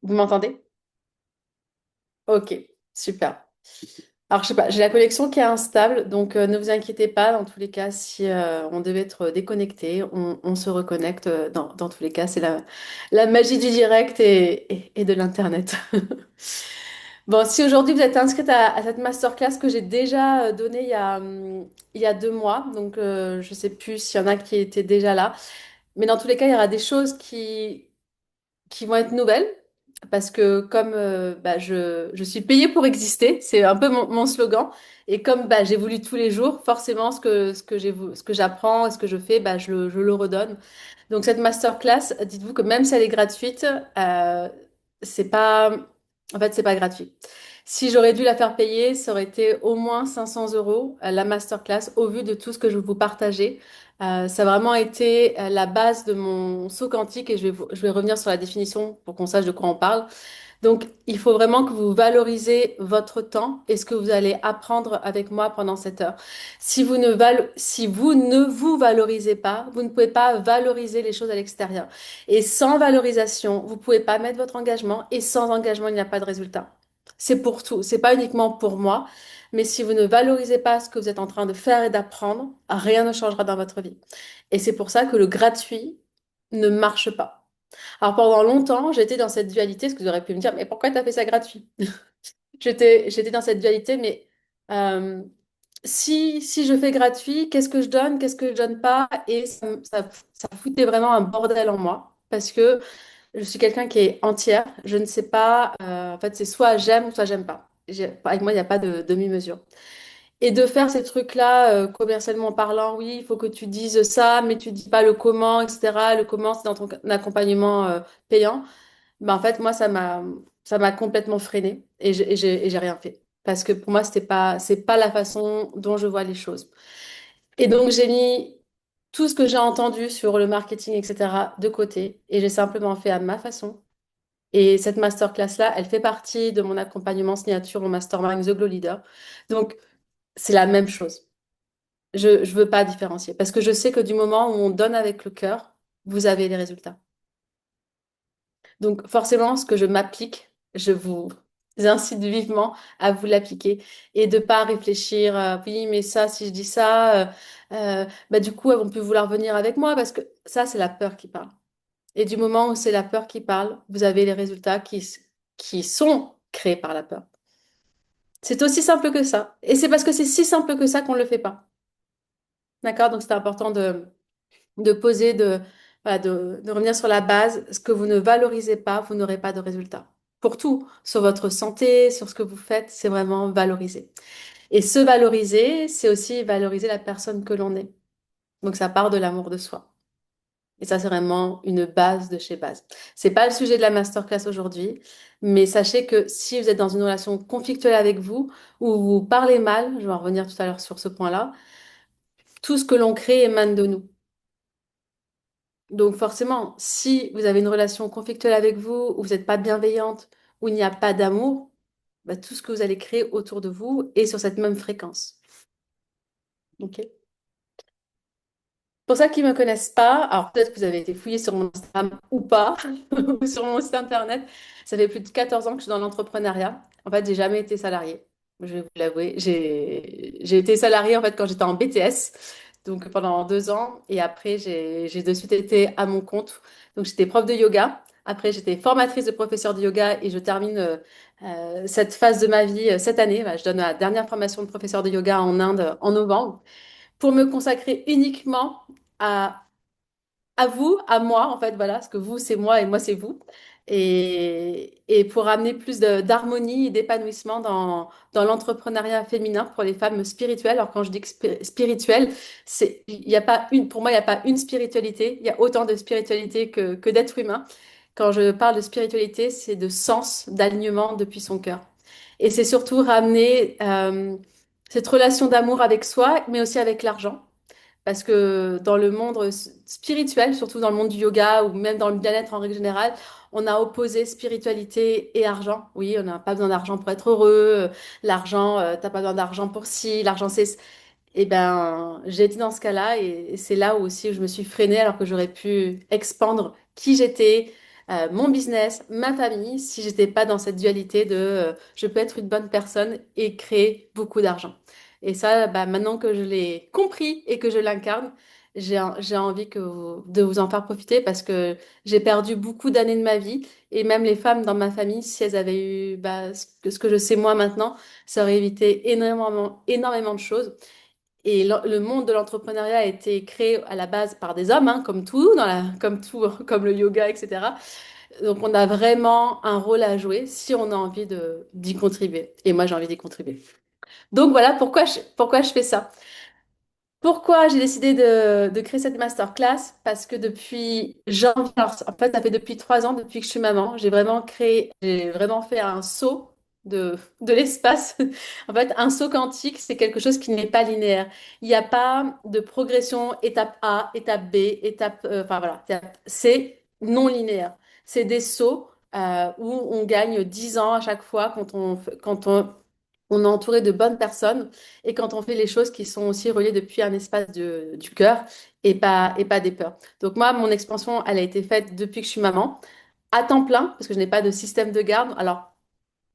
Vous m'entendez? Ok, super. Alors, je sais pas, j'ai la connexion qui est instable, donc ne vous inquiétez pas. Dans tous les cas, si on devait être déconnecté, on se reconnecte. Dans tous les cas, c'est la magie du direct et de l'Internet. Bon, si aujourd'hui vous êtes inscrite à cette masterclass que j'ai déjà donnée il y a 2 mois, donc je sais plus s'il y en a qui étaient déjà là, mais dans tous les cas, il y aura des choses qui vont être nouvelles parce que comme bah, je suis payée pour exister, c'est un peu mon slogan. Et comme bah, j'évolue tous les jours, forcément, ce que j'apprends et ce que je fais, bah, je le redonne. Donc cette masterclass, dites-vous que même si elle est gratuite, c'est pas, en fait, c'est pas gratuit. Si j'aurais dû la faire payer, ça aurait été au moins 500 euros la masterclass au vu de tout ce que je vais vous partager. Ça a vraiment été la base de mon saut quantique et je vais revenir sur la définition pour qu'on sache de quoi on parle. Donc, il faut vraiment que vous valorisez votre temps et ce que vous allez apprendre avec moi pendant cette heure. Si vous ne vous valorisez pas, vous ne pouvez pas valoriser les choses à l'extérieur. Et sans valorisation, vous ne pouvez pas mettre votre engagement et sans engagement, il n'y a pas de résultat. C'est pour tout. C'est pas uniquement pour moi, mais si vous ne valorisez pas ce que vous êtes en train de faire et d'apprendre, rien ne changera dans votre vie. Et c'est pour ça que le gratuit ne marche pas. Alors pendant longtemps, j'étais dans cette dualité, parce que vous auriez pu me dire, mais pourquoi tu as fait ça gratuit? J'étais dans cette dualité, mais euh, si je fais gratuit, qu'est-ce que je donne, qu'est-ce que je donne pas? Et ça foutait vraiment un bordel en moi, parce que je suis quelqu'un qui est entière. Je ne sais pas, en fait, c'est soit j'aime, soit j'aime pas. Avec moi, il n'y a pas de demi-mesure. Et de faire ces trucs-là, commercialement parlant, oui, il faut que tu dises ça, mais tu dis pas le comment, etc. Le comment, c'est dans ton accompagnement payant. Ben, en fait, moi, ça m'a complètement freinée et j'ai rien fait. Parce que pour moi, c'est pas la façon dont je vois les choses. Et donc, j'ai mis tout ce que j'ai entendu sur le marketing, etc., de côté et j'ai simplement fait à ma façon. Et cette masterclass-là, elle fait partie de mon accompagnement signature au Mastermind The Glow Leader. Donc, c'est la même chose. Je veux pas différencier parce que je sais que du moment où on donne avec le cœur, vous avez les résultats. Donc forcément, ce que je m'applique, je vous incite vivement à vous l'appliquer et de pas réfléchir, oui, mais ça, si je dis ça, bah, du coup, elles vont plus vouloir venir avec moi parce que ça, c'est la peur qui parle. Et du moment où c'est la peur qui parle, vous avez les résultats qui sont créés par la peur. C'est aussi simple que ça. Et c'est parce que c'est si simple que ça qu'on ne le fait pas. D'accord? Donc c'est important de poser, voilà, de revenir sur la base. Ce que vous ne valorisez pas, vous n'aurez pas de résultat. Pour tout, sur votre santé, sur ce que vous faites, c'est vraiment valoriser. Et se valoriser, c'est aussi valoriser la personne que l'on est. Donc ça part de l'amour de soi. Et ça, c'est vraiment une base de chez base. C'est pas le sujet de la masterclass aujourd'hui, mais sachez que si vous êtes dans une relation conflictuelle avec vous, ou vous parlez mal, je vais en revenir tout à l'heure sur ce point-là, tout ce que l'on crée émane de nous. Donc forcément, si vous avez une relation conflictuelle avec vous, ou vous n'êtes pas bienveillante, où il n'y a pas d'amour, bah, tout ce que vous allez créer autour de vous est sur cette même fréquence. Ok. Pour ceux qui ne me connaissent pas, alors peut-être que vous avez été fouillé sur mon Instagram ou pas, ou sur mon site internet, ça fait plus de 14 ans que je suis dans l'entrepreneuriat. En fait, j'ai jamais été salariée. Je vais vous l'avouer. J'ai été salariée en fait quand j'étais en BTS, donc pendant 2 ans, et après j'ai de suite été à mon compte. Donc j'étais prof de yoga. Après, j'étais formatrice de professeur de yoga et je termine cette phase de ma vie cette année. Bah, je donne ma dernière formation de professeur de yoga en Inde en novembre pour me consacrer uniquement à, à vous, à moi, en fait, voilà, parce que vous, c'est moi et moi, c'est vous. Et pour amener plus d'harmonie et d'épanouissement dans l'entrepreneuriat féminin pour les femmes spirituelles. Alors, quand je dis que spirituel, il y a pas une, pour moi, il n'y a pas une spiritualité. Il y a autant de spiritualité que d'être humain. Quand je parle de spiritualité, c'est de sens, d'alignement depuis son cœur. Et c'est surtout ramener cette relation d'amour avec soi, mais aussi avec l'argent. Parce que dans le monde spirituel, surtout dans le monde du yoga ou même dans le bien-être en règle générale, on a opposé spiritualité et argent. Oui, on n'a pas besoin d'argent pour être heureux. L'argent, t'as pas besoin d'argent pour ci. L'argent, c'est... Eh ben, j'ai été dans ce cas-là et c'est là où aussi je me suis freinée alors que j'aurais pu expandre qui j'étais, mon business, ma famille, si j'étais pas dans cette dualité de je peux être une bonne personne et créer beaucoup d'argent. Et ça, bah, maintenant que je l'ai compris et que je l'incarne, j'ai envie de vous en faire profiter parce que j'ai perdu beaucoup d'années de ma vie et même les femmes dans ma famille, si elles avaient eu bah, ce que je sais moi maintenant, ça aurait évité énormément de choses. Et le monde de l'entrepreneuriat a été créé à la base par des hommes, hein, comme tout, comme le yoga, etc. Donc on a vraiment un rôle à jouer si on a envie d'y contribuer. Et moi, j'ai envie d'y contribuer. Donc voilà pourquoi je fais ça. Pourquoi j'ai décidé de créer cette masterclass? Parce que depuis janvier, alors, en fait, ça fait depuis 3 ans, depuis que je suis maman, j'ai vraiment fait un saut de l'espace. En fait, un saut quantique, c'est quelque chose qui n'est pas linéaire. Il n'y a pas de progression étape A, étape B, enfin voilà, c'est non linéaire. C'est des sauts où on gagne 10 ans à chaque fois on est entouré de bonnes personnes et quand on fait les choses qui sont aussi reliées depuis un espace du cœur et pas des peurs. Donc moi, mon expansion, elle a été faite depuis que je suis maman, à temps plein, parce que je n'ai pas de système de garde. Alors,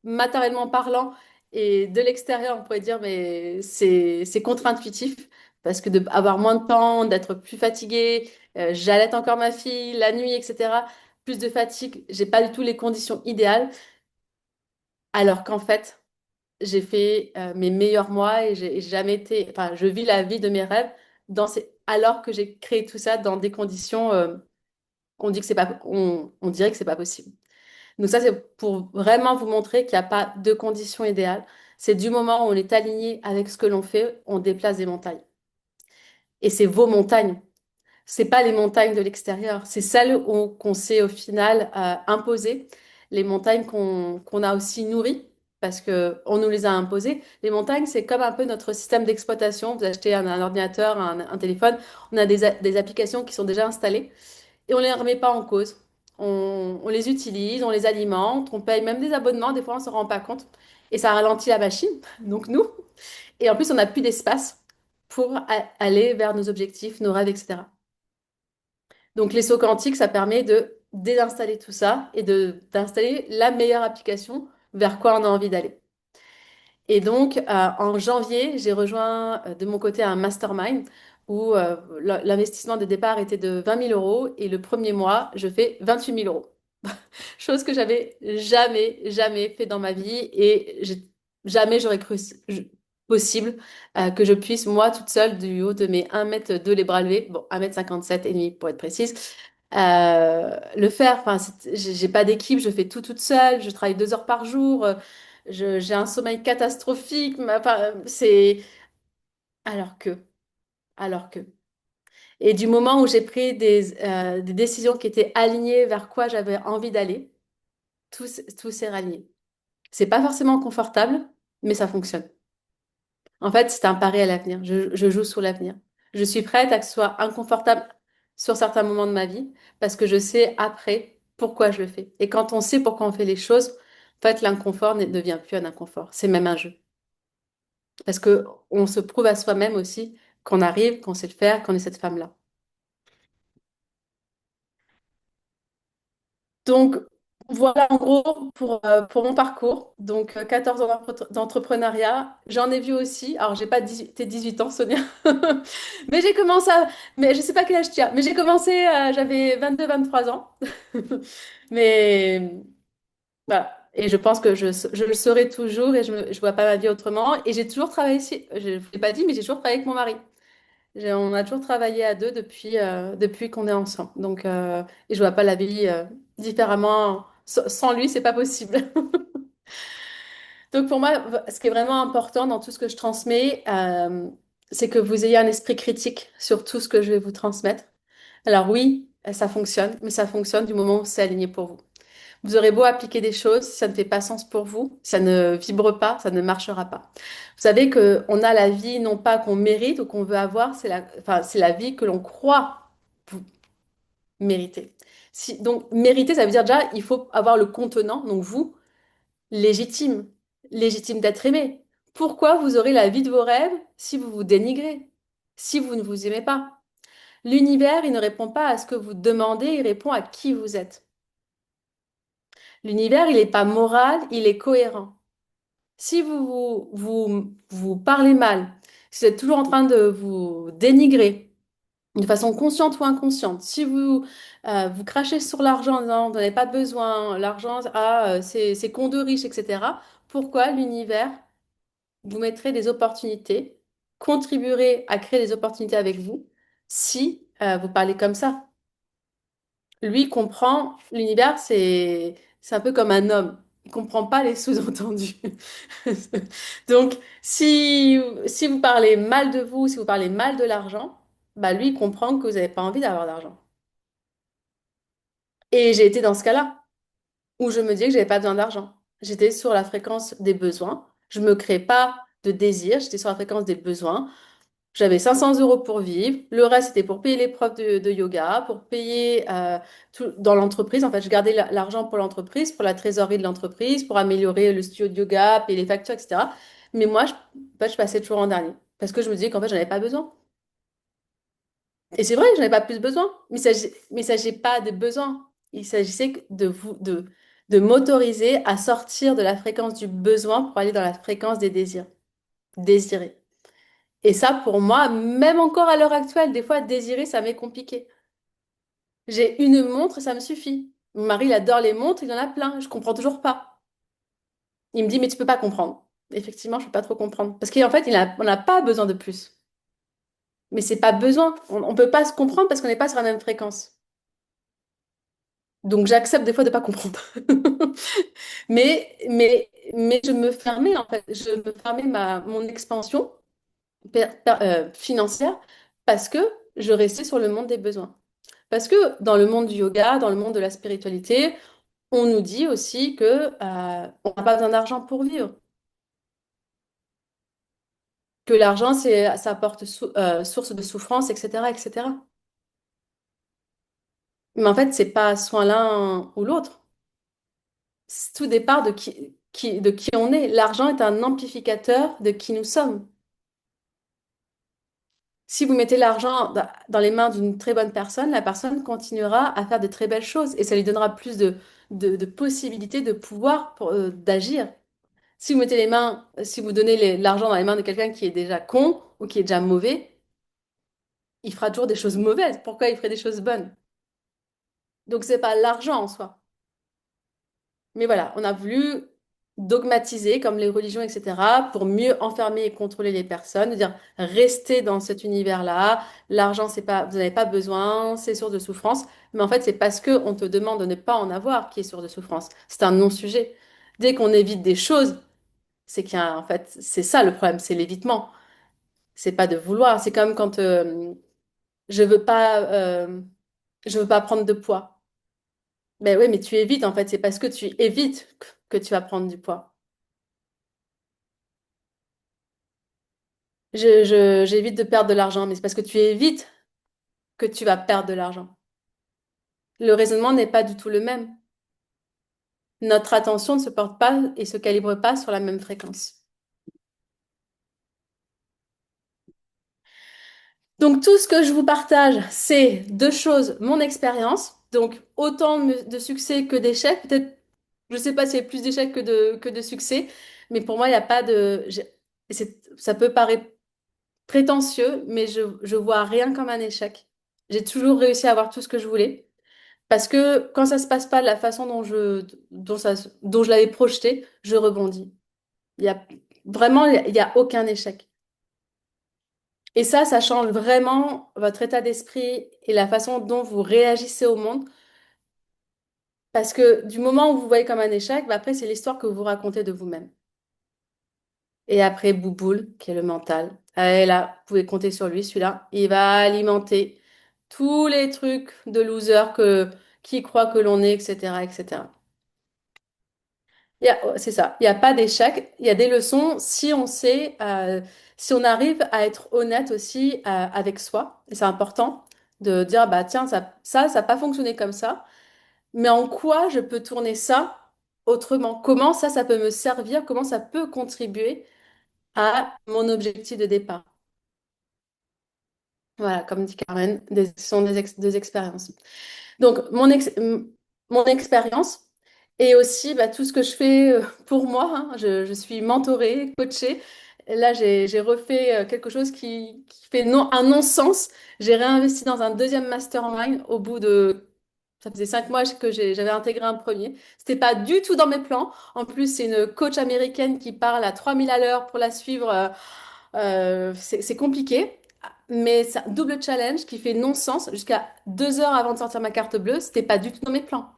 matériellement parlant et de l'extérieur, on pourrait dire, mais c'est contre-intuitif, parce que d'avoir moins de temps, d'être plus fatiguée, j'allaite encore ma fille la nuit, etc. Plus de fatigue, j'ai pas du tout les conditions idéales, alors qu'en fait, j'ai fait mes meilleurs mois et j'ai jamais été, enfin, je vis la vie de mes rêves alors que j'ai créé tout ça dans des conditions qu'on dit que c'est pas, on dirait que c'est pas possible. Donc ça, c'est pour vraiment vous montrer qu'il n'y a pas de conditions idéales. C'est du moment où on est aligné avec ce que l'on fait, on déplace des montagnes. Et c'est vos montagnes. C'est pas les montagnes de l'extérieur, c'est celles qu'on s'est au final imposées, les montagnes qu'on a aussi nourries parce que on nous les a imposées. Les montagnes, c'est comme un peu notre système d'exploitation. Vous achetez un ordinateur, un téléphone, on a des applications qui sont déjà installées et on les remet pas en cause. On les utilise, on les alimente, on paye même des abonnements, des fois on ne se rend pas compte et ça ralentit la machine, donc nous. Et en plus, on n'a plus d'espace pour aller vers nos objectifs, nos rêves, etc. Donc, les sauts quantiques, ça permet de désinstaller tout ça et d'installer la meilleure application vers quoi on a envie d'aller. Et donc, en janvier, j'ai rejoint de mon côté un mastermind où l'investissement de départ était de 20 000 euros et le premier mois, je fais 28 000 euros. Chose que j'avais jamais fait dans ma vie et jamais j'aurais cru possible que je puisse, moi, toute seule, du haut de mes 1 m 2 les bras levés, bon, 1 m 57 et demi pour être précise, le faire. Enfin, j'ai pas d'équipe, je fais tout toute seule, je travaille 2 heures par jour, j'ai un sommeil catastrophique, enfin, alors que, alors que. Et du moment où j'ai pris des décisions qui étaient alignées vers quoi j'avais envie d'aller, tout s'est rallié. C'est pas forcément confortable, mais ça fonctionne. En fait, c'est un pari à l'avenir. Je joue sur l'avenir. Je suis prête à que ce soit inconfortable sur certains moments de ma vie parce que je sais après pourquoi je le fais. Et quand on sait pourquoi on fait les choses, en fait, l'inconfort ne devient plus un inconfort. C'est même un jeu. Parce que on se prouve à soi-même aussi qu'on arrive, qu'on sait le faire, qu'on est cette femme-là. Donc, voilà en gros pour mon parcours. Donc, 14 ans d'entrepreneuriat. J'en ai vu aussi. Alors, j'ai pas 18 ans, Sonia. Mais j'ai commencé à... Mais je sais pas quel âge tu as. Mais j'ai commencé, j'avais 23 ans. Mais voilà. Et je pense que je le serai toujours et je vois pas ma vie autrement. Et j'ai toujours travaillé ici. Je ne l'ai pas dit, mais j'ai toujours travaillé avec mon mari. On a toujours travaillé à deux depuis qu'on est ensemble. Donc, et je vois pas la vie différemment. Sans lui, c'est pas possible. Donc, pour moi, ce qui est vraiment important dans tout ce que je transmets, c'est que vous ayez un esprit critique sur tout ce que je vais vous transmettre. Alors oui, ça fonctionne, mais ça fonctionne du moment où c'est aligné pour vous. Vous aurez beau appliquer des choses, si ça ne fait pas sens pour vous, ça ne vibre pas, ça ne marchera pas. Vous savez que on a la vie non pas qu'on mérite ou qu'on veut avoir, enfin, c'est la vie que l'on croit vous mériter. Donc mériter, ça veut dire déjà il faut avoir le contenant, donc vous, légitime, légitime d'être aimé. Pourquoi vous aurez la vie de vos rêves si vous vous dénigrez, si vous ne vous aimez pas? L'univers, il ne répond pas à ce que vous demandez, il répond à qui vous êtes. L'univers, il n'est pas moral, il est cohérent. Si vous parlez mal, si vous êtes toujours en train de vous dénigrer de façon consciente ou inconsciente, si vous crachez sur l'argent en disant vous n'en avez pas besoin, l'argent, c'est con de riche, etc., pourquoi l'univers vous mettrait des opportunités, contribuerait à créer des opportunités avec vous si vous parlez comme ça? Lui comprend l'univers, c'est un peu comme un homme. Il comprend pas les sous-entendus. Donc, si vous parlez mal de vous, si vous parlez mal de l'argent, bah lui il comprend que vous n'avez pas envie d'avoir d'argent. Et j'ai été dans ce cas-là où je me disais que j'avais pas besoin d'argent. J'étais sur la fréquence des besoins. Je me créais pas de désir. J'étais sur la fréquence des besoins. J'avais 500 euros pour vivre. Le reste, c'était pour payer les profs de yoga, pour payer tout dans l'entreprise. En fait, je gardais l'argent pour l'entreprise, pour la trésorerie de l'entreprise, pour améliorer le studio de yoga, payer les factures, etc. Mais moi, en fait, je passais toujours en dernier. Parce que je me disais qu'en fait, j'en avais pas besoin. Et c'est vrai que j'en avais pas plus besoin. Mais il s'agit pas de besoin. Il s'agissait de m'autoriser à sortir de la fréquence du besoin pour aller dans la fréquence des désirs. Désirer. Et ça, pour moi, même encore à l'heure actuelle, des fois, désirer, ça m'est compliqué. J'ai une montre, ça me suffit. Mon mari, il adore les montres, il en a plein. Je comprends toujours pas. Il me dit, mais tu peux pas comprendre. Effectivement, je peux pas trop comprendre. Parce qu'en fait, on n'a pas besoin de plus. Mais c'est pas besoin. On peut pas se comprendre parce qu'on n'est pas sur la même fréquence. Donc, j'accepte des fois de pas comprendre. Mais je me fermais, en fait. Je me fermais mon expansion financière parce que je restais sur le monde des besoins. Parce que dans le monde du yoga, dans le monde de la spiritualité, on nous dit aussi que on n'a pas besoin d'argent pour vivre, que l'argent ça apporte source de souffrance, etc., etc. Mais en fait, c'est pas soit l'un ou l'autre. Tout dépend de qui on est. L'argent est un amplificateur de qui nous sommes. Si vous mettez l'argent dans les mains d'une très bonne personne, la personne continuera à faire de très belles choses et ça lui donnera plus de possibilités, de pouvoir d'agir. Si vous mettez si vous donnez l'argent dans les mains de quelqu'un qui est déjà con ou qui est déjà mauvais, il fera toujours des choses mauvaises. Pourquoi il ferait des choses bonnes? Donc c'est pas l'argent en soi. Mais voilà, on a voulu dogmatiser comme les religions, etc., pour mieux enfermer et contrôler les personnes, dire restez dans cet univers-là, l'argent, c'est pas, vous n'avez pas besoin, c'est source de souffrance. Mais en fait, c'est parce que on te demande de ne pas en avoir qui est source de souffrance. C'est un non-sujet. Dès qu'on évite des choses, c'est en fait, c'est ça le problème, c'est l'évitement. C'est pas de vouloir. C'est comme quand je veux pas, je veux pas prendre de poids. Ben oui, mais tu évites en fait. C'est parce que tu évites que tu vas prendre du poids. J'évite de perdre de l'argent, mais c'est parce que tu évites que tu vas perdre de l'argent. Le raisonnement n'est pas du tout le même. Notre attention ne se porte pas et se calibre pas sur la même fréquence. Donc tout ce que je vous partage, c'est deux choses, mon expérience, donc autant de succès que d'échecs, peut-être, je sais pas s'il y a plus d'échecs que de succès, mais pour moi, il n'y a pas de... ça peut paraître prétentieux, mais je vois rien comme un échec. J'ai toujours réussi à avoir tout ce que je voulais, parce que quand ça se passe pas de la façon dont je l'avais projeté, je rebondis. Il y a, vraiment, il y a aucun échec. Et ça change vraiment votre état d'esprit et la façon dont vous réagissez au monde. Parce que du moment où vous voyez comme un échec, bah après, c'est l'histoire que vous racontez de vous-même. Et après, Bouboule, qui est le mental. Et là, vous pouvez compter sur lui, celui-là. Il va alimenter tous les trucs de loser qui croient que l'on est, etc., etc. C'est ça. Il n'y a pas d'échec. Il y a des leçons si on sait, si on arrive à être honnête aussi avec soi. Et c'est important de dire, bah tiens, ça n'a pas fonctionné comme ça. Mais en quoi je peux tourner ça autrement? Comment ça peut me servir? Comment ça peut contribuer à mon objectif de départ? Voilà, comme dit Carmen, ce sont des expériences. Donc, mon expérience. Et aussi, bah, tout ce que je fais pour moi, hein, je suis mentorée, coachée. Et là, j'ai refait quelque chose qui fait un non-sens. J'ai réinvesti dans un deuxième mastermind au bout de... Ça faisait 5 mois que j'avais intégré un premier. C'était pas du tout dans mes plans. En plus, c'est une coach américaine qui parle à 3000 à l'heure pour la suivre. C'est compliqué. Mais c'est un double challenge qui fait non-sens. Jusqu'à 2 heures avant de sortir ma carte bleue, c'était pas du tout dans mes plans.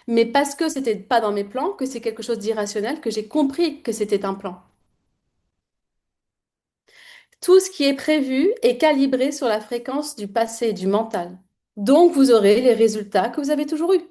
Mais parce que c'était pas dans mes plans, que c'est quelque chose d'irrationnel, que j'ai compris que c'était un plan. Tout ce qui est prévu est calibré sur la fréquence du passé, du mental. Donc, vous aurez les résultats que vous avez toujours eus.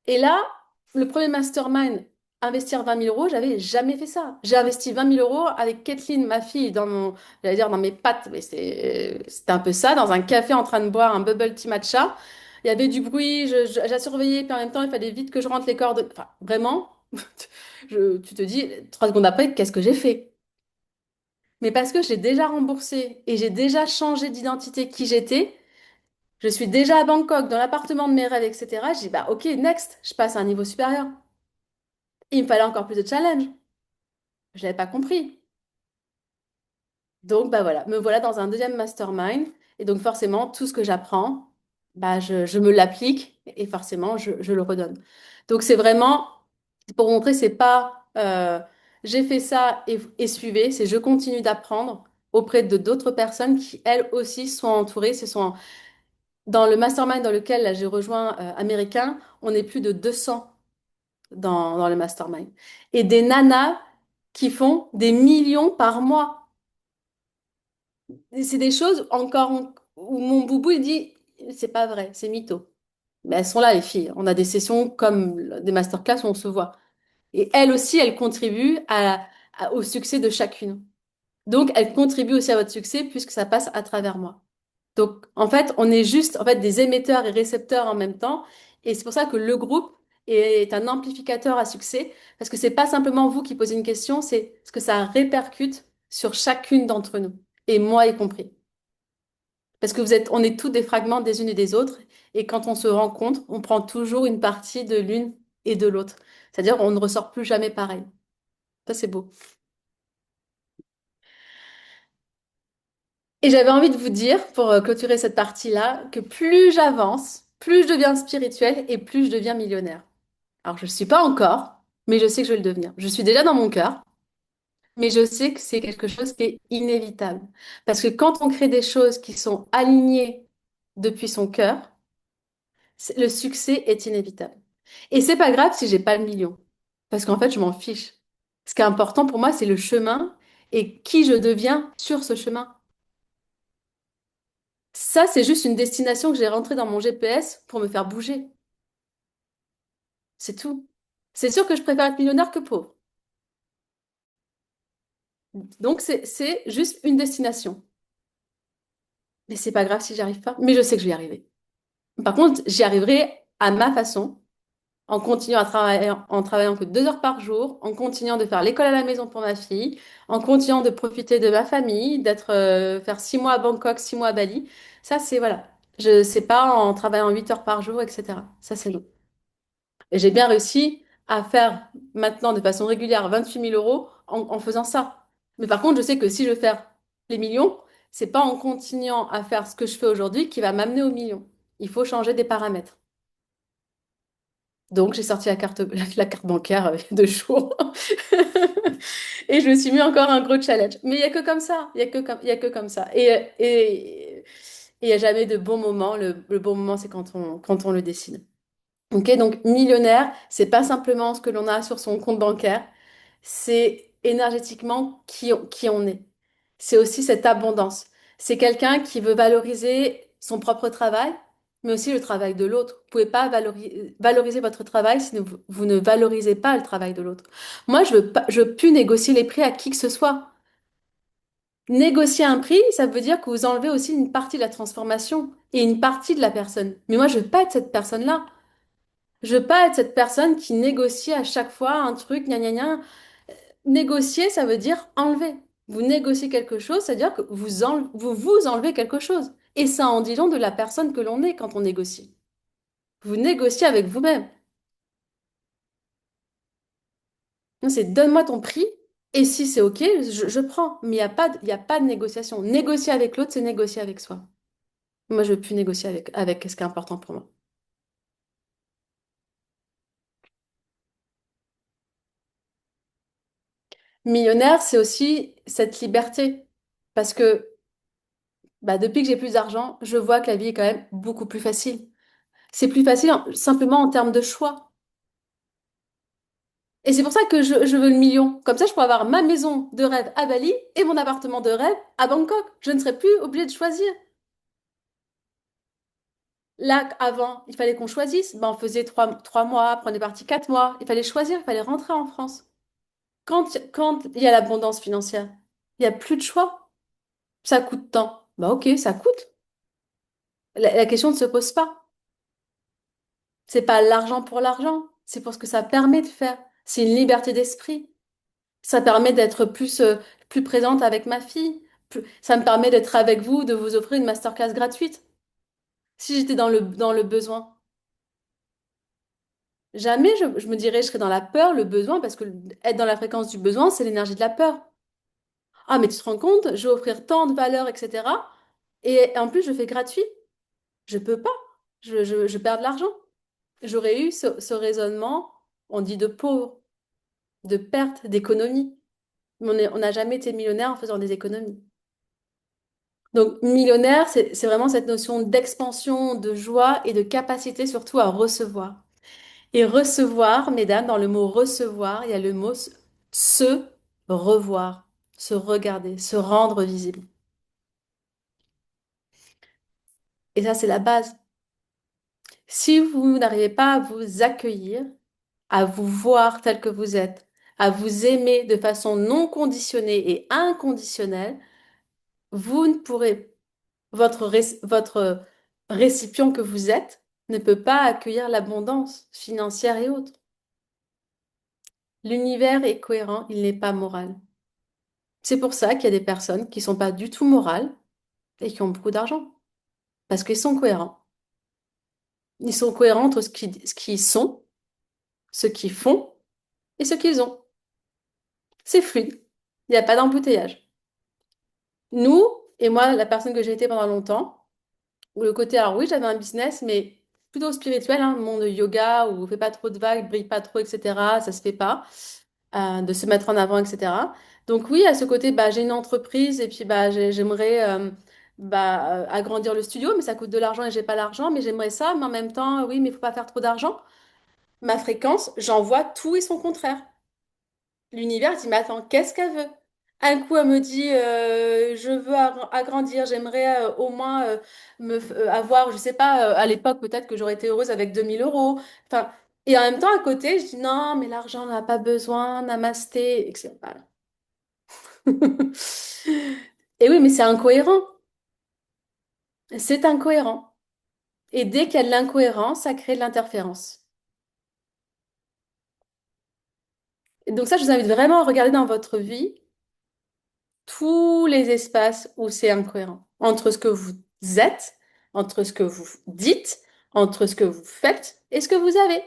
Et là, le premier mastermind, investir 20 000 euros, j'avais jamais fait ça. J'ai investi 20 000 euros avec Kathleen, ma fille, j'allais dire dans mes pattes, mais c'était un peu ça, dans un café en train de boire un bubble tea matcha. Il y avait du bruit, j'ai surveillé, puis en même temps, il fallait vite que je rentre les cordes. Enfin, vraiment, tu te dis, 3 secondes après, qu'est-ce que j'ai fait? Mais parce que j'ai déjà remboursé et j'ai déjà changé d'identité qui j'étais, je suis déjà à Bangkok, dans l'appartement de mes rêves, etc. Je dis, bah ok, next, je passe à un niveau supérieur. Il me fallait encore plus de challenge. Je n'avais pas compris. Donc, bah voilà, me voilà dans un deuxième mastermind. Et donc, forcément, tout ce que j'apprends, bah, je me l'applique et forcément, je le redonne. Donc, c'est vraiment, pour montrer, c'est pas j'ai fait ça et suivez, c'est je continue d'apprendre auprès de d'autres personnes qui, elles aussi, sont entourées. Dans le mastermind dans lequel là, j'ai rejoint américain, on est plus de 200 dans le mastermind. Et des nanas qui font des millions par mois. Et c'est des choses encore où mon boubou il dit, c'est pas vrai, c'est mytho. Mais elles sont là, les filles. On a des sessions comme des masterclass où on se voit. Et elles aussi, elles contribuent au succès de chacune. Donc, elles contribuent aussi à votre succès puisque ça passe à travers moi. Donc, en fait, on est juste en fait, des émetteurs et récepteurs en même temps. Et c'est pour ça que le groupe est un amplificateur à succès, parce que c'est pas simplement vous qui posez une question, c'est ce que ça répercute sur chacune d'entre nous, et moi y compris. Parce que on est tous des fragments des unes et des autres, et quand on se rencontre, on prend toujours une partie de l'une et de l'autre. C'est-à-dire, on ne ressort plus jamais pareil. Ça, c'est beau. Et j'avais envie de vous dire, pour clôturer cette partie-là, que plus j'avance, plus je deviens spirituelle et plus je deviens millionnaire. Alors, je ne le suis pas encore, mais je sais que je vais le devenir. Je suis déjà dans mon cœur, mais je sais que c'est quelque chose qui est inévitable. Parce que quand on crée des choses qui sont alignées depuis son cœur, le succès est inévitable. Et c'est pas grave si j'ai pas le million, parce qu'en fait, je m'en fiche. Ce qui est important pour moi, c'est le chemin et qui je deviens sur ce chemin. Ça, c'est juste une destination que j'ai rentrée dans mon GPS pour me faire bouger. C'est tout. C'est sûr que je préfère être millionnaire que pauvre. Donc, c'est juste une destination. Mais c'est pas grave si j'y arrive pas. Mais je sais que je vais y arriver. Par contre, j'y arriverai à ma façon, en continuant à travailler, en travaillant que 2 heures par jour, en continuant de faire l'école à la maison pour ma fille, en continuant de profiter de ma famille, faire 6 mois à Bangkok, 6 mois à Bali. Ça, c'est voilà. Je sais pas en travaillant 8 heures par jour, etc. Ça, c'est non. Et j'ai bien réussi à faire maintenant de façon régulière 28 000 euros en faisant ça. Mais par contre, je sais que si je veux faire les millions, c'est pas en continuant à faire ce que je fais aujourd'hui qui va m'amener aux millions. Il faut changer des paramètres. Donc, j'ai sorti la carte bancaire de jour et je me suis mis encore un gros challenge. Mais il n'y a que comme ça. Il y a que comme ça. Et il n'y a jamais de bon moment. Le bon moment, c'est quand on le décide. Ok, donc millionnaire, c'est pas simplement ce que l'on a sur son compte bancaire, c'est énergétiquement qui on est. C'est aussi cette abondance. C'est quelqu'un qui veut valoriser son propre travail, mais aussi le travail de l'autre. Vous pouvez pas valoriser votre travail si vous ne valorisez pas le travail de l'autre. Moi, je veux plus négocier les prix à qui que ce soit. Négocier un prix, ça veut dire que vous enlevez aussi une partie de la transformation et une partie de la personne. Mais moi, je veux pas être cette personne-là. Je veux pas être cette personne qui négocie à chaque fois un truc, gna gna gna. Négocier, ça veut dire enlever. Vous négociez quelque chose, ça veut dire que vous enlevez quelque chose. Et ça en dit long de la personne que l'on est quand on négocie. Vous négociez avec vous-même. Non, c'est donne-moi ton prix et si c'est OK, je prends. Mais il y a pas de négociation. Négocier avec l'autre, c'est négocier avec soi. Moi, je veux plus négocier avec ce qui est important pour moi. Millionnaire, c'est aussi cette liberté. Parce que bah, depuis que j'ai plus d'argent, je vois que la vie est quand même beaucoup plus facile. C'est plus facile simplement en termes de choix. Et c'est pour ça que je veux le million. Comme ça, je pourrais avoir ma maison de rêve à Bali et mon appartement de rêve à Bangkok. Je ne serais plus obligée de choisir. Là, avant, il fallait qu'on choisisse. Ben, on faisait 3 mois, après on est parti 4 mois. Il fallait choisir, il fallait rentrer en France. Quand il y a l'abondance financière, il n'y a plus de choix. Ça coûte tant. Bah ok, ça coûte. La question ne se pose pas. C'est pas l'argent pour l'argent. C'est pour ce que ça permet de faire. C'est une liberté d'esprit. Ça permet d'être plus présente avec ma fille. Ça me permet d'être avec vous, de vous offrir une masterclass gratuite. Si j'étais dans le besoin. Jamais je me dirais je serais dans la peur, le besoin, parce que être dans la fréquence du besoin, c'est l'énergie de la peur. Ah, mais tu te rends compte, je vais offrir tant de valeur, etc. Et en plus, je fais gratuit. Je peux pas. Je perds de l'argent. J'aurais eu ce raisonnement, on dit de pauvre, de perte, d'économie. Mais on n'a jamais été millionnaire en faisant des économies. Donc, millionnaire, c'est vraiment cette notion d'expansion, de joie et de capacité surtout à recevoir. Et recevoir, mesdames, dans le mot recevoir, il y a le mot se revoir, se regarder, se rendre visible. Et ça, c'est la base. Si vous n'arrivez pas à vous accueillir, à vous voir tel que vous êtes, à vous aimer de façon non conditionnée et inconditionnelle, vous ne pourrez, votre récipient que vous êtes ne peut pas accueillir l'abondance financière et autres. L'univers est cohérent, il n'est pas moral. C'est pour ça qu'il y a des personnes qui sont pas du tout morales et qui ont beaucoup d'argent. Parce qu'ils sont cohérents. Ils sont cohérents entre ce qu'ils sont, ce qu'ils font et ce qu'ils ont. C'est fluide. Il n'y a pas d'embouteillage. Nous, et moi, la personne que j'ai été pendant longtemps, où le côté, alors oui, j'avais un business, mais plutôt spirituel, hein, monde yoga, où on fait pas trop de vagues, brille pas trop, etc. Ça se fait pas, de se mettre en avant, etc. Donc oui, à ce côté, bah, j'ai une entreprise et puis bah, j'aimerais agrandir le studio, mais ça coûte de l'argent et j'ai pas l'argent, mais j'aimerais ça, mais en même temps, oui, mais il faut pas faire trop d'argent. Ma fréquence, j'envoie tout et son contraire. L'univers dit, mais attends, qu'est-ce qu'elle veut? Un coup, elle me dit, je veux agrandir, j'aimerais au moins avoir, je sais pas, à l'époque, peut-être que j'aurais été heureuse avec 2 000 euros. Enfin, et en même temps, à côté, je dis, non, mais l'argent, on n'a pas besoin, namasté, etc. Voilà. Et oui, mais c'est incohérent. C'est incohérent. Et dès qu'il y a de l'incohérence, ça crée de l'interférence. Et donc ça, je vous invite vraiment à regarder dans votre vie tous les espaces où c'est incohérent. Entre ce que vous êtes, entre ce que vous dites, entre ce que vous faites et ce que vous avez.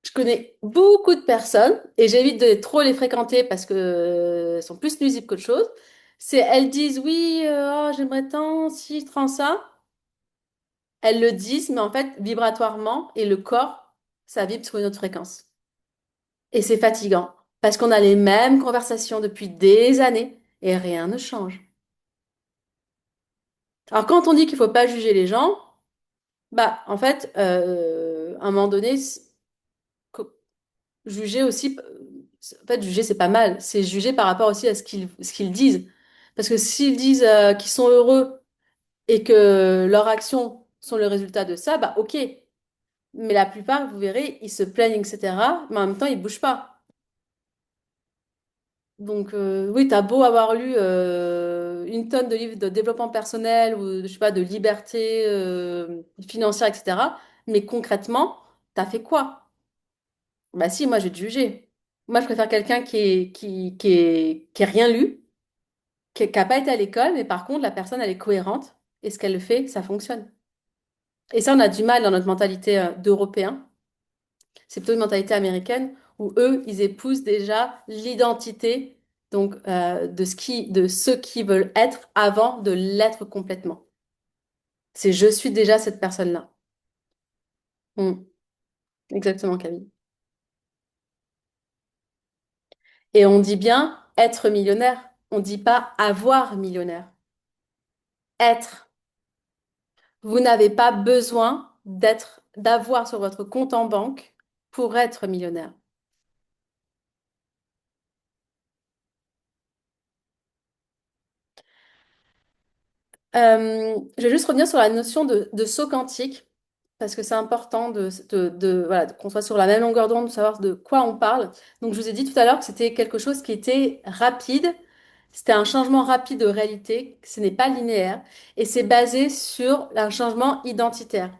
Je connais beaucoup de personnes, et j'évite de trop les fréquenter parce que elles sont plus nuisibles qu'autre chose. Elles disent oui, oh, j'aimerais tant, si, tant ça. Elles le disent, mais en fait, vibratoirement, et le corps, ça vibre sur une autre fréquence. Et c'est fatigant parce qu'on a les mêmes conversations depuis des années et rien ne change. Alors quand on dit qu'il faut pas juger les gens, bah en fait, à un moment donné, co- juger aussi, en fait, juger c'est pas mal. C'est juger par rapport aussi à ce qu'ils disent. Parce que s'ils disent qu'ils sont heureux et que leurs actions sont le résultat de ça, bah ok. Mais la plupart, vous verrez, ils se plaignent, etc. Mais en même temps, ils bougent pas. Donc oui, t'as beau avoir lu une tonne de livres de développement personnel ou je sais pas de liberté financière, etc. Mais concrètement, t'as fait quoi? Bah si, moi je vais te juger. Moi je préfère quelqu'un qui est rien lu qui n'a pas été à l'école, mais par contre, la personne, elle est cohérente et ce qu'elle fait, ça fonctionne. Et ça, on a du mal dans notre mentalité d'Européens. C'est plutôt une mentalité américaine où eux, ils épousent déjà l'identité donc de ceux qui veulent être avant de l'être complètement. C'est je suis déjà cette personne-là. Mm, exactement, Camille. Et on dit bien être millionnaire. On ne dit pas avoir millionnaire. Être. Vous n'avez pas besoin d'avoir sur votre compte en banque pour être millionnaire. Je vais juste revenir sur la notion de saut quantique, parce que c'est important voilà, qu'on soit sur la même longueur d'onde, de savoir de quoi on parle. Donc, je vous ai dit tout à l'heure que c'était quelque chose qui était rapide, c'était un changement rapide de réalité, ce n'est pas linéaire, et c'est basé sur un changement identitaire.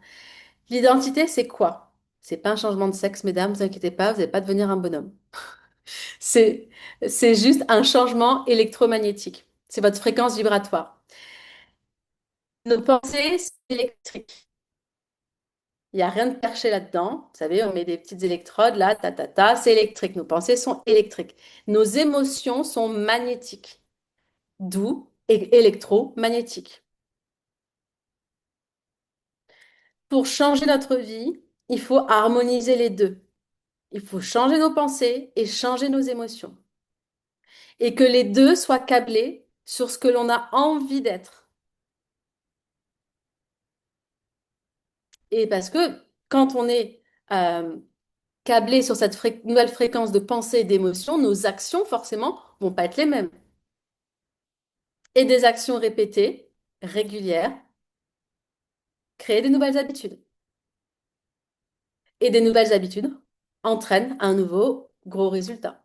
L'identité, c'est quoi? C'est pas un changement de sexe, mesdames, vous inquiétez pas, vous n'allez pas devenir un bonhomme. C'est, c'est juste un changement électromagnétique. C'est votre fréquence vibratoire. Nos pensées, c'est électrique. Il n'y a rien de perché là-dedans. Vous savez, on met des petites électrodes là, c'est électrique. Nos pensées sont électriques. Nos émotions sont magnétiques, d'où électromagnétiques. Pour changer notre vie, il faut harmoniser les deux. Il faut changer nos pensées et changer nos émotions. Et que les deux soient câblés sur ce que l'on a envie d'être. Et parce que quand on est euh, câblé sur cette nouvelle fréquence de pensée et d'émotion, nos actions, forcément, vont pas être les mêmes. Et des actions répétées, régulières, créer des nouvelles habitudes. Et des nouvelles habitudes entraînent un nouveau gros résultat.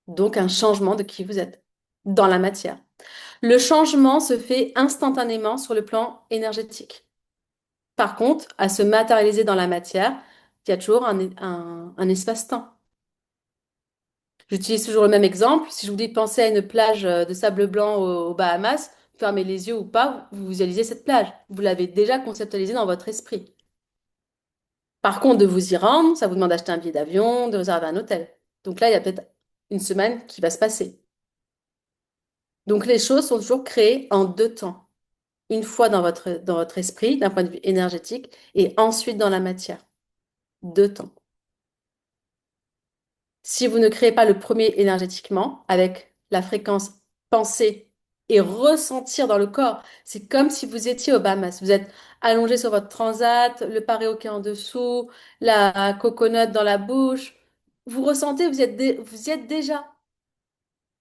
Donc un changement de qui vous êtes dans la matière. Le changement se fait instantanément sur le plan énergétique. Par contre, à se matérialiser dans la matière, il y a toujours un espace-temps. J'utilise toujours le même exemple. Si je vous dis de penser à une plage de sable blanc aux Bahamas, fermez les yeux ou pas, vous visualisez cette plage. Vous l'avez déjà conceptualisée dans votre esprit. Par contre, de vous y rendre, ça vous demande d'acheter un billet d'avion, de réserver un hôtel. Donc là, il y a peut-être une semaine qui va se passer. Donc les choses sont toujours créées en deux temps. Une fois dans votre esprit, d'un point de vue énergétique, et ensuite dans la matière. Deux temps. Si vous ne créez pas le premier énergétiquement, avec la fréquence penser et ressentir dans le corps, c'est comme si vous étiez au Bahamas. Vous êtes allongé sur votre transat, le paré qui est en dessous, la coconut dans la bouche. Vous ressentez, vous y êtes déjà.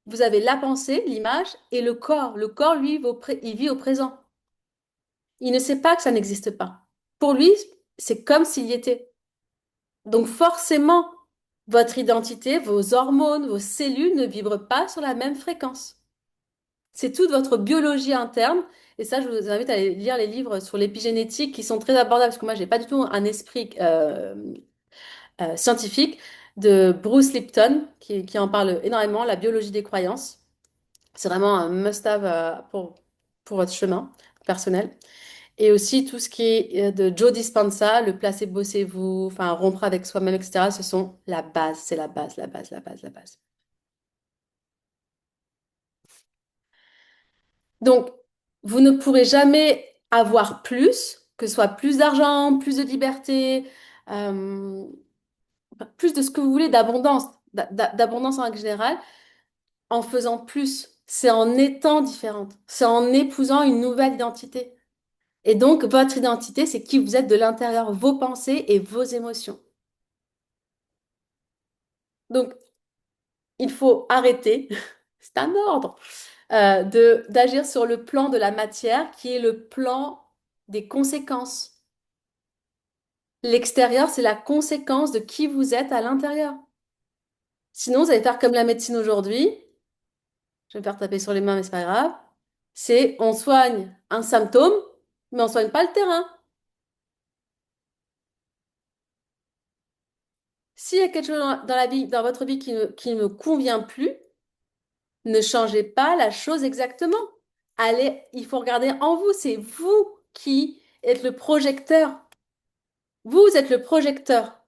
Vous avez la pensée, l'image et le corps. Le corps, lui, il vit au présent. Il ne sait pas que ça n'existe pas. Pour lui, c'est comme s'il y était. Donc forcément, votre identité, vos hormones, vos cellules ne vibrent pas sur la même fréquence. C'est toute votre biologie interne. Et ça, je vous invite à aller lire les livres sur l'épigénétique qui sont très abordables, parce que moi, j'ai pas du tout un esprit scientifique, de Bruce Lipton, qui en parle énormément, la biologie des croyances. C'est vraiment un must-have pour votre chemin personnel. Et aussi tout ce qui est de Joe Dispenza, le placebo c'est vous, enfin rompre avec soi-même, etc. Ce sont la base, c'est la base, la base, la base, la base. Donc, vous ne pourrez jamais avoir plus, que ce soit plus d'argent, plus de liberté, euh, plus de ce que vous voulez, d'abondance, d'abondance en règle générale, en faisant plus. C'est en étant différente, c'est en épousant une nouvelle identité. Et donc, votre identité, c'est qui vous êtes de l'intérieur, vos pensées et vos émotions. Donc, il faut arrêter, c'est un ordre, d'agir sur le plan de la matière qui est le plan des conséquences. L'extérieur, c'est la conséquence de qui vous êtes à l'intérieur. Sinon, vous allez faire comme la médecine aujourd'hui. Je vais me faire taper sur les mains, mais c'est pas grave. C'est on soigne un symptôme, mais on soigne pas le terrain. S'il y a quelque chose dans la vie, dans votre vie qui ne convient plus, Ne changez pas la chose exactement. Allez, il faut regarder en vous. C'est vous qui êtes le projecteur. Vous êtes le projecteur.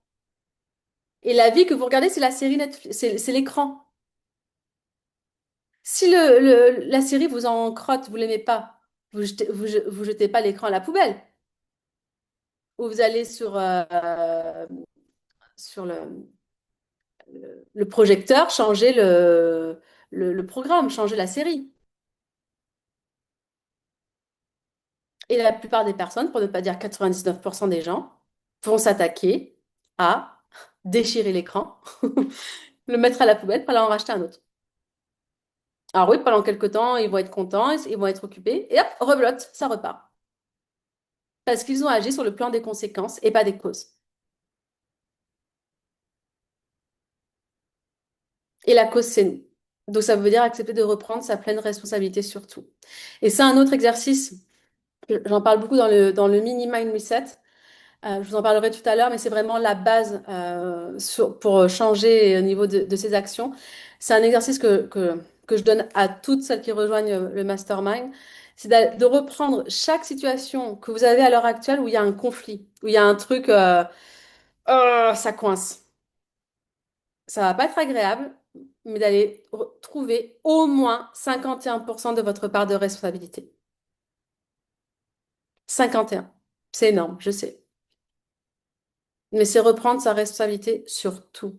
Et la vie que vous regardez, c'est la série Netflix, c'est l'écran. Si la série vous en crotte, vous l'aimez pas, vous jetez pas l'écran à la poubelle. Ou vous allez sur le projecteur, changer le programme, changer la série. Et la plupart des personnes, pour ne pas dire 99% des gens, vont s'attaquer à déchirer l'écran, le mettre à la poubelle pour aller en racheter un autre. Alors oui, pendant quelques temps, ils vont être contents, ils vont être occupés, et hop, rebelote, ça repart. Parce qu'ils ont agi sur le plan des conséquences et pas des causes. Et la cause, c'est nous. Donc ça veut dire accepter de reprendre sa pleine responsabilité sur tout. Et c'est un autre exercice, j'en parle beaucoup dans le mini Mind Reset. Je vous en parlerai tout à l'heure, mais c'est vraiment la base pour changer au niveau de ses actions. C'est un exercice que je donne à toutes celles qui rejoignent le mastermind. C'est de reprendre chaque situation que vous avez à l'heure actuelle où il y a un conflit, où il y a un truc, ça coince. Ça va pas être agréable, mais d'aller trouver au moins 51% de votre part de responsabilité. 51. C'est énorme, je sais. Mais c'est reprendre sa responsabilité sur tout.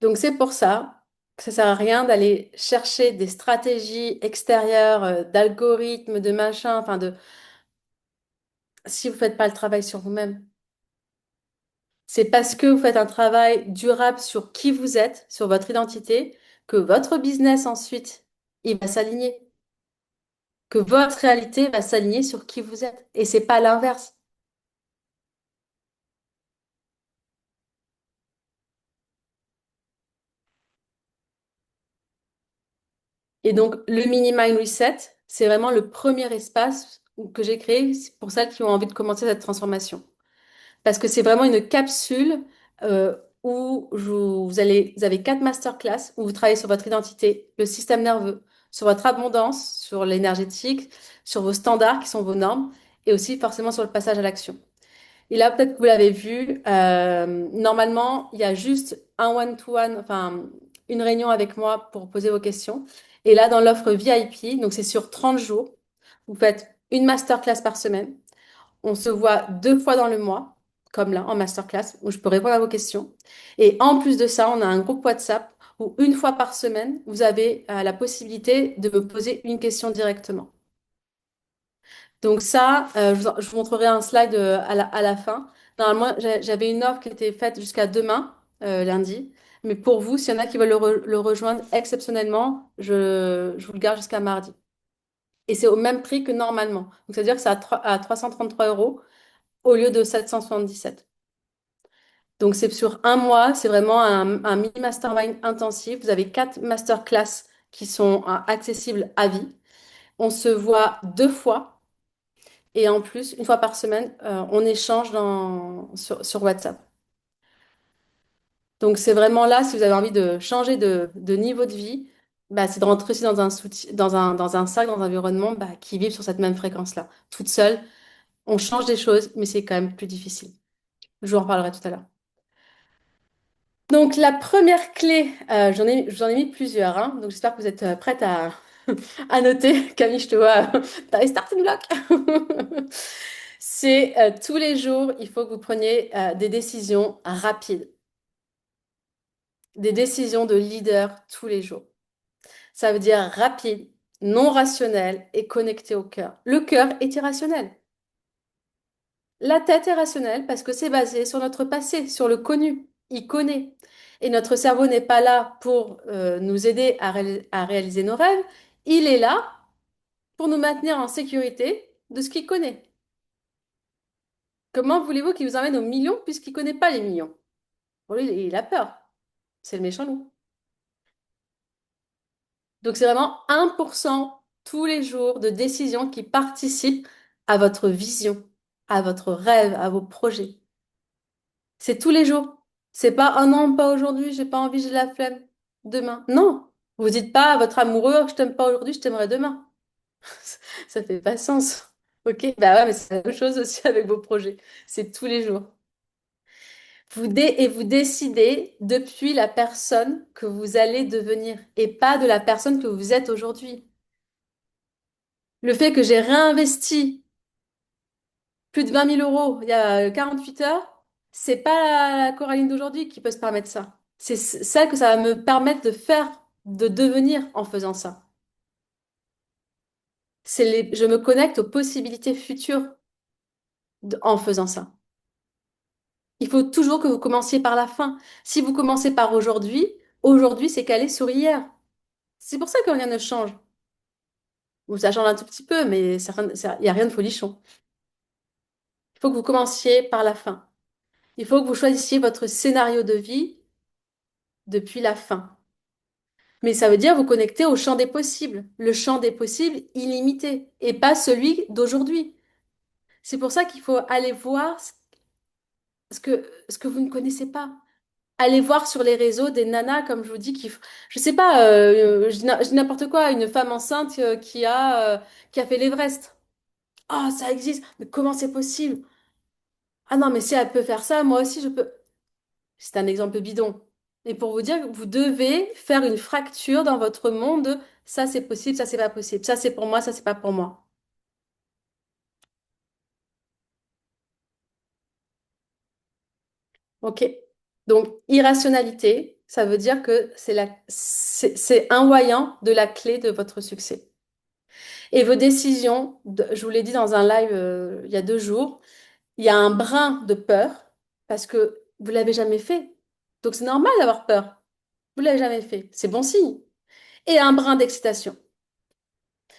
Donc c'est pour ça que ça sert à rien d'aller chercher des stratégies extérieures, d'algorithmes, de machin, enfin de si vous faites pas le travail sur vous-même. C'est parce que vous faites un travail durable sur qui vous êtes, sur votre identité, que votre business ensuite, il va s'aligner, que votre réalité va s'aligner sur qui vous êtes. Et c'est pas l'inverse. Et donc le mini mind reset, c'est vraiment le premier espace que j'ai créé pour celles qui ont envie de commencer cette transformation. Parce que c'est vraiment une capsule où vous avez 4 masterclass où vous travaillez sur votre identité, le système nerveux, sur votre abondance, sur l'énergétique, sur vos standards qui sont vos normes, et aussi forcément sur le passage à l'action. Et là, peut-être que vous l'avez vu, normalement, il y a juste un one-to-one, enfin une réunion avec moi pour poser vos questions. Et là, dans l'offre VIP, donc c'est sur 30 jours, vous faites une masterclass par semaine. On se voit 2 fois dans le mois, comme là, en masterclass, où je peux répondre à vos questions. Et en plus de ça, on a un groupe WhatsApp où 1 fois par semaine, vous avez la possibilité de me poser une question directement. Donc ça, je vous montrerai un slide à la fin. Normalement, j'avais une offre qui était faite jusqu'à demain, lundi. Mais pour vous, s'il y en a qui veulent le rejoindre exceptionnellement, je vous le garde jusqu'à mardi. Et c'est au même prix que normalement. Donc, c'est-à-dire que c'est à 333 € au lieu de 777. Donc, c'est sur un mois, c'est vraiment un mini mastermind intensif. Vous avez 4 masterclass qui sont accessibles à vie. On se voit 2 fois et en plus, 1 fois par semaine, on échange sur WhatsApp. Donc, c'est vraiment là, si vous avez envie de changer de niveau de vie, bah, c'est de rentrer aussi dans un dans un cercle, dans un environnement bah, qui vit sur cette même fréquence-là. Toute seule, on change des choses, mais c'est quand même plus difficile. Je vous en reparlerai tout à l'heure. Donc, la première clé, j'en ai mis plusieurs, hein. Donc, j'espère que vous êtes prête à noter. Camille, je te vois dans les starting blocks. C'est tous les jours, il faut que vous preniez des décisions rapides, des décisions de leader tous les jours. Ça veut dire rapide, non rationnel et connecté au cœur. Le cœur est irrationnel. La tête est rationnelle parce que c'est basé sur notre passé, sur le connu. Il connaît. Et notre cerveau n'est pas là pour nous aider à réaliser nos rêves. Il est là pour nous maintenir en sécurité de ce qu'il connaît. Comment voulez-vous qu'il vous emmène aux millions puisqu'il ne connaît pas les millions? Pour lui, il a peur. C'est le méchant loup. Donc c'est vraiment 1% tous les jours de décisions qui participent à votre vision, à votre rêve, à vos projets. C'est tous les jours. C'est pas oh non, pas aujourd'hui, j'ai pas envie, j'ai la flemme. Demain. Non. Vous dites pas à votre amoureux, je t'aime pas aujourd'hui, je t'aimerai demain. Ça fait pas sens. Ok? Bah ouais, mais c'est la même chose aussi avec vos projets. C'est tous les jours. Et vous décidez depuis la personne que vous allez devenir et pas de la personne que vous êtes aujourd'hui. Le fait que j'ai réinvesti plus de 20 000 euros il y a 48 heures, c'est pas la Coraline d'aujourd'hui qui peut se permettre ça. C'est ça que ça va me permettre de faire, de devenir en faisant ça. Je me connecte aux possibilités futures en faisant ça. Il faut toujours que vous commenciez par la fin. Si vous commencez par aujourd'hui, aujourd'hui c'est calé sur hier. C'est pour ça que rien ne change. Ou ça change un tout petit peu, mais il n'y a rien de folichon. Il faut que vous commenciez par la fin. Il faut que vous choisissiez votre scénario de vie depuis la fin. Mais ça veut dire vous connecter au champ des possibles, le champ des possibles illimité, et pas celui d'aujourd'hui. C'est pour ça qu'il faut aller voir ce que vous ne connaissez pas. Allez voir sur les réseaux des nanas, comme je vous dis, je sais pas, je dis n'importe quoi, une femme enceinte qui a fait l'Everest. Oh, ça existe, mais comment c'est possible? Ah non, mais si elle peut faire ça, moi aussi je peux. C'est un exemple bidon. Et pour vous dire que vous devez faire une fracture dans votre monde de ça c'est possible, ça c'est pas possible, ça c'est pour moi, ça c'est pas pour moi. Ok? Donc, irrationalité, ça veut dire que c'est un voyant de la clé de votre succès. Et vos décisions, je vous l'ai dit dans un live il y a 2 jours, il y a un brin de peur parce que vous l'avez jamais fait. Donc, c'est normal d'avoir peur. Vous l'avez jamais fait. C'est bon signe. Et un brin d'excitation.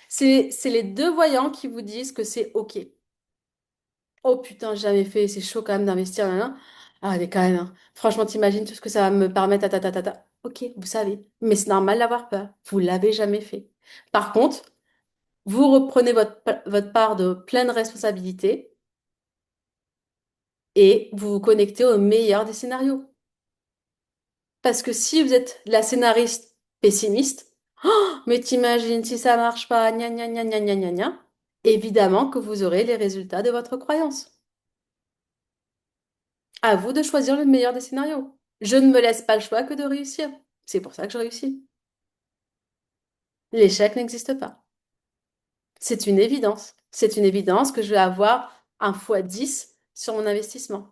C'est les deux voyants qui vous disent que c'est OK. Oh putain, j'ai jamais fait, c'est chaud quand même d'investir là. Ah, allez, quand même, hein. Franchement, t'imagines tout ce que ça va me permettre, ta, ta, ta, ta, ta. Ok, vous savez, mais c'est normal d'avoir peur. Vous l'avez jamais fait. Par contre, vous reprenez votre part de pleine responsabilité et vous vous connectez au meilleur des scénarios. Parce que si vous êtes la scénariste pessimiste, oh, mais t'imagines si ça marche pas, gna gna gna gna gna gna gna, évidemment que vous aurez les résultats de votre croyance. À vous de choisir le meilleur des scénarios. Je ne me laisse pas le choix que de réussir. C'est pour ça que je réussis. L'échec n'existe pas. C'est une évidence. C'est une évidence que je vais avoir un x10 sur mon investissement.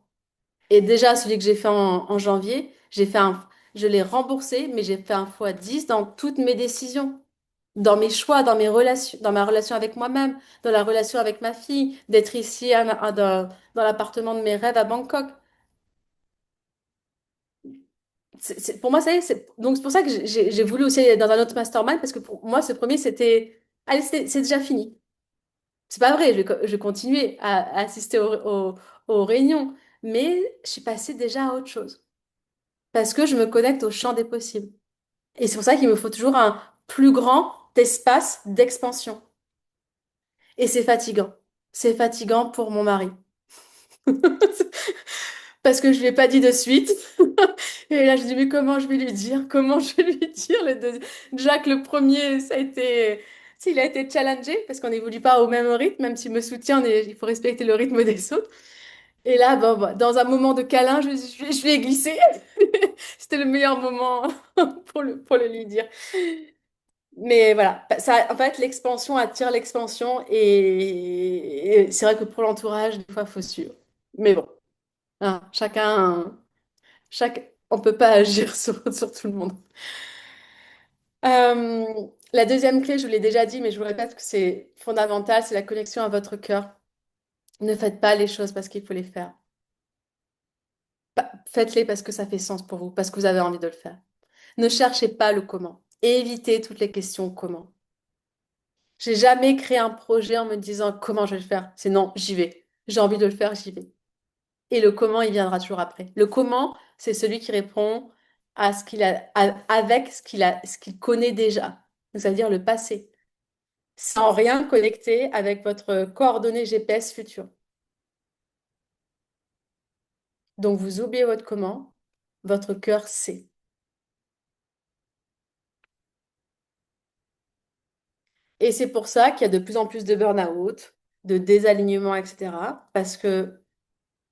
Et déjà, celui que j'ai fait en janvier, je l'ai remboursé, mais j'ai fait un x10 dans toutes mes décisions, dans mes choix, dans mes relations, dans ma relation avec moi-même, dans la relation avec ma fille, d'être ici dans l'appartement de mes rêves à Bangkok. Pour moi, ça y est, donc c'est pour ça que j'ai voulu aussi aller dans un autre mastermind, parce que pour moi, ce premier, allez, c'est déjà fini. C'est pas vrai, je vais continuer à assister aux réunions, mais je suis passée déjà à autre chose, parce que je me connecte au champ des possibles. Et c'est pour ça qu'il me faut toujours un plus grand espace d'expansion. Et c'est fatigant. C'est fatigant pour mon mari. Parce que je lui ai pas dit de suite. Et là, je dis, mais comment je vais lui dire? Comment je vais lui dire? Jacques, le premier, ça a été... Tu sais, il a été challengé parce qu'on n'évolue pas au même rythme, même s'il me soutient, il faut respecter le rythme des autres. Et là, bon, dans un moment de câlin, je lui ai glissé. C'était le meilleur moment pour le lui dire. Mais voilà, ça, en fait, l'expansion attire l'expansion et c'est vrai que pour l'entourage, des fois, il faut suivre. Mais bon, hein, on peut pas agir sur tout le monde. Euh, la deuxième clé, je vous l'ai déjà dit, mais je vous répète que c'est fondamental, c'est la connexion à votre cœur. Ne faites pas les choses parce qu'il faut les faire. Faites-les parce que ça fait sens pour vous, parce que vous avez envie de le faire. Ne cherchez pas le comment. Évitez toutes les questions comment. J'ai jamais créé un projet en me disant comment je vais le faire. C'est non, j'y vais. J'ai envie de le faire, j'y vais. Et le comment, il viendra toujours après. Le comment, c'est celui qui répond à ce qu'il a, avec ce qu'il connaît déjà. Donc, ça veut dire le passé, sans rien connecter avec votre coordonnée GPS future. Donc, vous oubliez votre comment, votre cœur sait. Et c'est pour ça qu'il y a de plus en plus de burn-out, de désalignement, etc. Parce que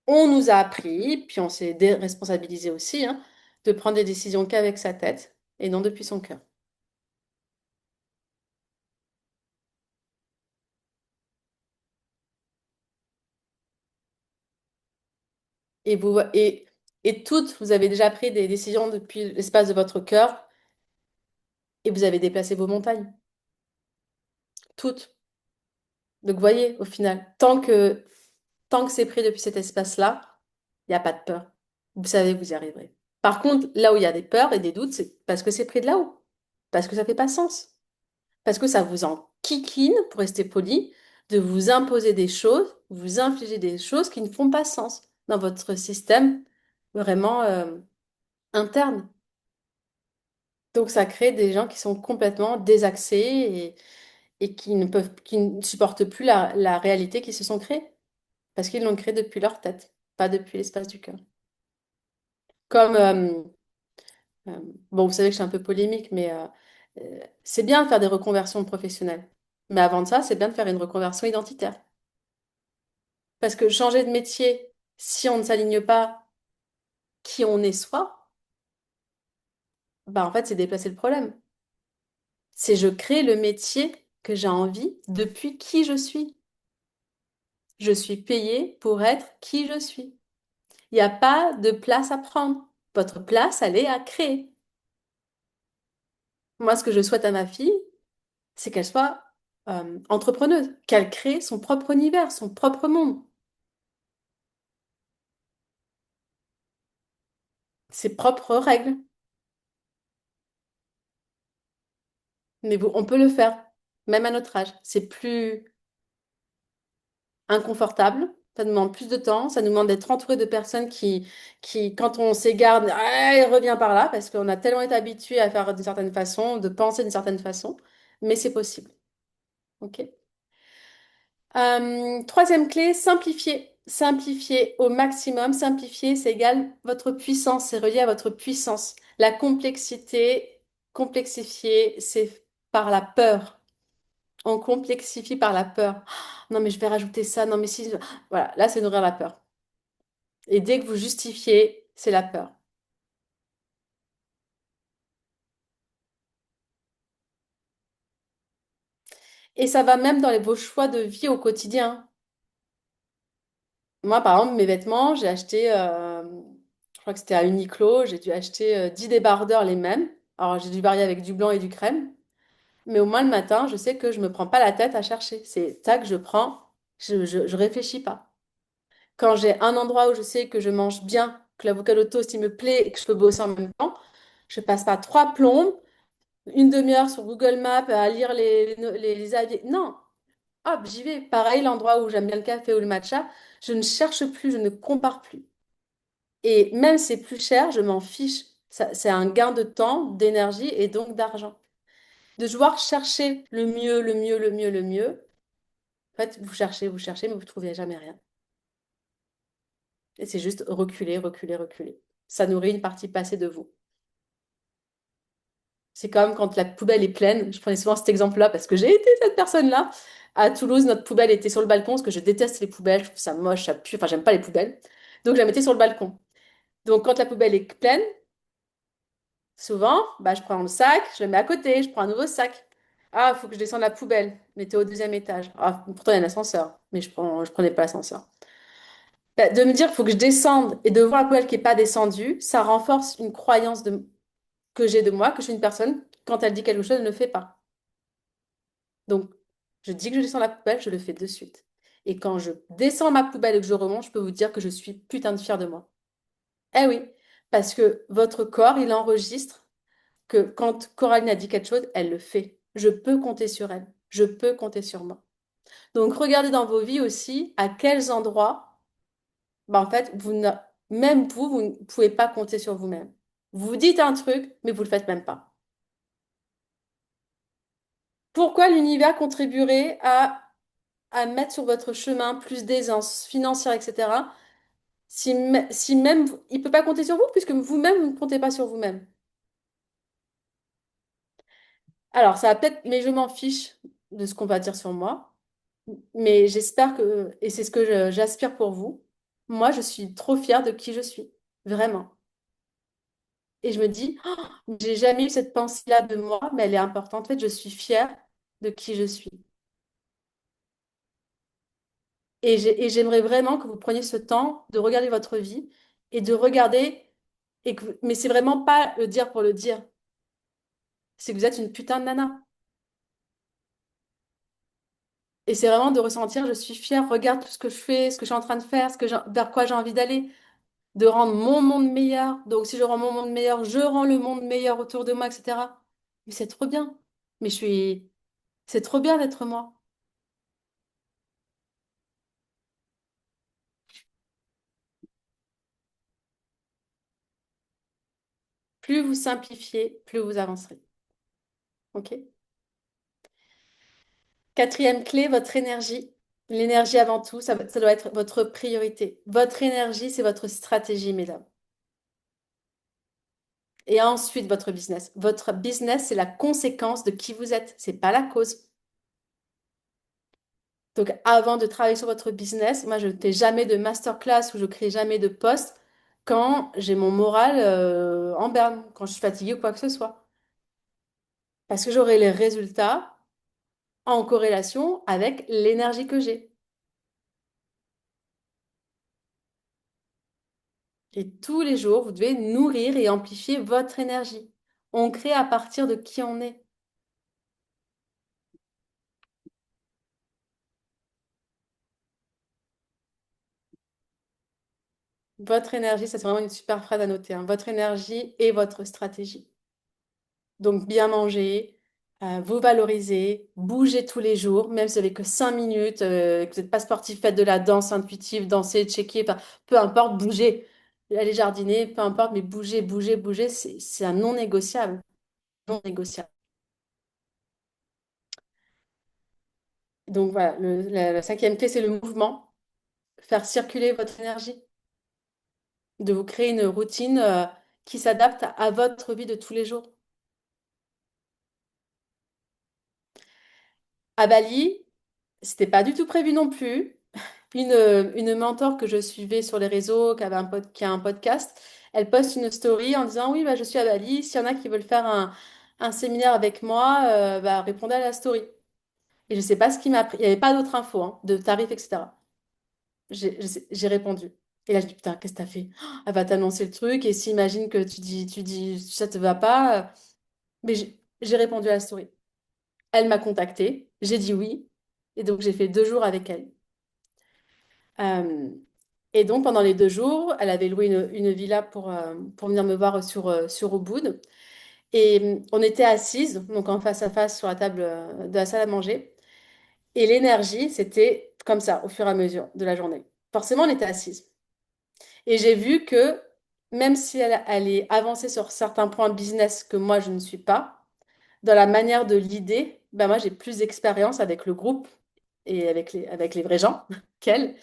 on nous a appris, puis on s'est déresponsabilisé aussi, hein, de prendre des décisions qu'avec sa tête et non depuis son cœur. Et et toutes, vous avez déjà pris des décisions depuis l'espace de votre cœur et vous avez déplacé vos montagnes. Toutes. Donc, voyez, au final, tant que c'est pris depuis cet espace-là, il n'y a pas de peur. Vous savez que vous y arriverez. Par contre, là où il y a des peurs et des doutes, c'est parce que c'est pris de là-haut. Parce que ça fait pas sens. Parce que ça vous en kikine, pour rester poli, de vous imposer des choses, vous infliger des choses qui ne font pas sens dans votre système vraiment interne. Donc ça crée des gens qui sont complètement désaxés et qui ne supportent plus la réalité qu'ils se sont créés. Parce qu'ils l'ont créée depuis leur tête, pas depuis l'espace du cœur. Comme, euh, bon, vous savez que je suis un peu polémique, mais c'est bien de faire des reconversions professionnelles. Mais avant de ça, c'est bien de faire une reconversion identitaire. Parce que changer de métier, si on ne s'aligne pas qui on est soi, bah en fait, c'est déplacer le problème. C'est je crée le métier que j'ai envie depuis qui je suis. Je suis payée pour être qui je suis. Il n'y a pas de place à prendre. Votre place, elle est à créer. Moi, ce que je souhaite à ma fille, c'est qu'elle soit entrepreneuse, qu'elle crée son propre univers, son propre monde, ses propres règles. Mais on peut le faire, même à notre âge. C'est plus inconfortable, ça nous demande plus de temps, ça nous demande d'être entouré de personnes quand on s'égare, ah, il revient par là, parce qu'on a tellement été habitué à faire d'une certaine façon, de penser d'une certaine façon, mais c'est possible. Ok. Troisième clé, simplifier. Simplifier au maximum. Simplifier, c'est égal votre puissance, c'est relié à votre puissance. La complexité, complexifier, c'est par la peur. On complexifie par la peur. Non, mais je vais rajouter ça. Non, mais si. Voilà, là, c'est nourrir la peur. Et dès que vous justifiez, c'est la peur. Et ça va même dans vos choix de vie au quotidien. Moi, par exemple, mes vêtements, j'ai acheté, je crois que c'était à Uniqlo, j'ai dû acheter 10 débardeurs les mêmes. Alors, j'ai dû varier avec du blanc et du crème. Mais au moins, le matin, je sais que je me prends pas la tête à chercher. C'est tac, je prends, je réfléchis pas. Quand j'ai un endroit où je sais que je mange bien, que l'avocado toast, il me plaît et que je peux bosser en même temps, je passe pas trois plombes, une demi-heure sur Google Maps à lire les avis. Non, hop, j'y vais. Pareil, l'endroit où j'aime bien le café ou le matcha, je ne cherche plus, je ne compare plus. Et même si c'est plus cher, je m'en fiche. C'est un gain de temps, d'énergie et donc d'argent. De devoir chercher le mieux, le mieux, le mieux, le mieux. En fait, vous cherchez, mais vous ne trouvez jamais rien. Et c'est juste reculer, reculer, reculer. Ça nourrit une partie passée de vous. C'est comme quand la poubelle est pleine. Je prenais souvent cet exemple-là parce que j'ai été cette personne-là. À Toulouse, notre poubelle était sur le balcon parce que je déteste les poubelles. Je trouve ça moche, ça pue. Enfin, j'aime pas les poubelles. Donc, je la mettais sur le balcon. Donc, quand la poubelle est pleine, souvent, bah, je prends le sac, je le mets à côté, je prends un nouveau sac. Ah, il faut que je descende la poubelle. Mettez au deuxième étage. Ah, pourtant, il y a un ascenseur, mais je prenais pas l'ascenseur. Bah, de me dire qu'il faut que je descende et de voir la poubelle qui n'est pas descendue, ça renforce une croyance que j'ai de moi, que je suis une personne, quand elle dit quelque chose, elle ne le fait pas. Donc, je dis que je descends la poubelle, je le fais de suite. Et quand je descends ma poubelle et que je remonte, je peux vous dire que je suis putain de fière de moi. Eh oui, parce que votre corps, il enregistre que quand Coraline a dit quelque chose, elle le fait. Je peux compter sur elle. Je peux compter sur moi. Donc, regardez dans vos vies aussi à quels endroits bah, en fait, même vous ne pouvez pas compter sur vous-même. Vous dites un truc, mais vous le faites même pas. Pourquoi l'univers contribuerait à mettre sur votre chemin plus d'aisance financière, etc., si même il peut pas compter sur vous, puisque vous-même, vous ne comptez pas sur vous-même. Alors, ça va peut-être, mais je m'en fiche de ce qu'on va dire sur moi. Mais j'espère que, et c'est ce que j'aspire pour vous, moi, je suis trop fière de qui je suis. Vraiment. Et je me dis, oh, j'ai jamais eu cette pensée-là de moi, mais elle est importante. En fait, je suis fière de qui je suis. Et j'aimerais vraiment que vous preniez ce temps de regarder votre vie et de regarder, mais c'est vraiment pas le dire pour le dire. C'est que vous êtes une putain de nana. Et c'est vraiment de ressentir, je suis fière, regarde tout ce que je fais, ce que je suis en train de faire, vers quoi j'ai envie d'aller, de rendre mon monde meilleur. Donc si je rends mon monde meilleur, je rends le monde meilleur autour de moi, etc. Mais c'est trop bien. Mais c'est trop bien d'être moi. Plus vous simplifiez, plus vous avancerez. OK? Quatrième clé, votre énergie. L'énergie avant tout, ça doit être votre priorité. Votre énergie, c'est votre stratégie, mesdames. Et ensuite, votre business. Votre business, c'est la conséquence de qui vous êtes. C'est pas la cause. Donc, avant de travailler sur votre business, moi, je ne fais jamais de masterclass ou je crée jamais de post quand j'ai mon moral en berne, quand je suis fatiguée ou quoi que ce soit. Parce que j'aurai les résultats en corrélation avec l'énergie que j'ai. Et tous les jours, vous devez nourrir et amplifier votre énergie. On crée à partir de qui on est. Votre énergie, ça c'est vraiment une super phrase à noter, hein. Votre énergie et votre stratégie. Donc bien manger, vous valoriser, bouger tous les jours, même si vous n'avez que 5 minutes, que vous n'êtes pas sportif, faites de la danse intuitive, dansez, checker, enfin, peu importe, bougez. Allez jardiner, peu importe, mais bougez, bougez, bougez, c'est un non négociable. Non négociable. Donc voilà, la cinquième clé, c'est le mouvement. Faire circuler votre énergie. De vous créer une routine qui s'adapte à votre vie de tous les jours. À Bali, c'était pas du tout prévu non plus. Une mentor que je suivais sur les réseaux, qui a un podcast, elle poste une story en disant, oui, bah, je suis à Bali, s'il y en a qui veulent faire un séminaire avec moi, bah, répondez à la story. Et je sais pas ce qui m'a pris, il n'y avait pas d'autres infos, hein, de tarifs, etc. J'ai répondu. Et là, je dis, putain, qu'est-ce que t'as fait? Oh, elle va t'annoncer le truc, et s'imagine que tu dis, ça te va pas. Mais j'ai répondu à la story. Elle m'a contactée, j'ai dit oui, et donc j'ai fait 2 jours avec elle. Euh, et donc pendant les 2 jours, elle avait loué une villa pour venir me voir sur Ubud. Et on était assises, donc en face à face sur la table de la salle à manger. Et l'énergie, c'était comme ça, au fur et à mesure de la journée. Forcément, on était assises. Et j'ai vu que même si elle allait avancer sur certains points business que moi, je ne suis pas, dans la manière de l'idée, ben moi, j'ai plus d'expérience avec le groupe et avec les vrais gens qu'elle.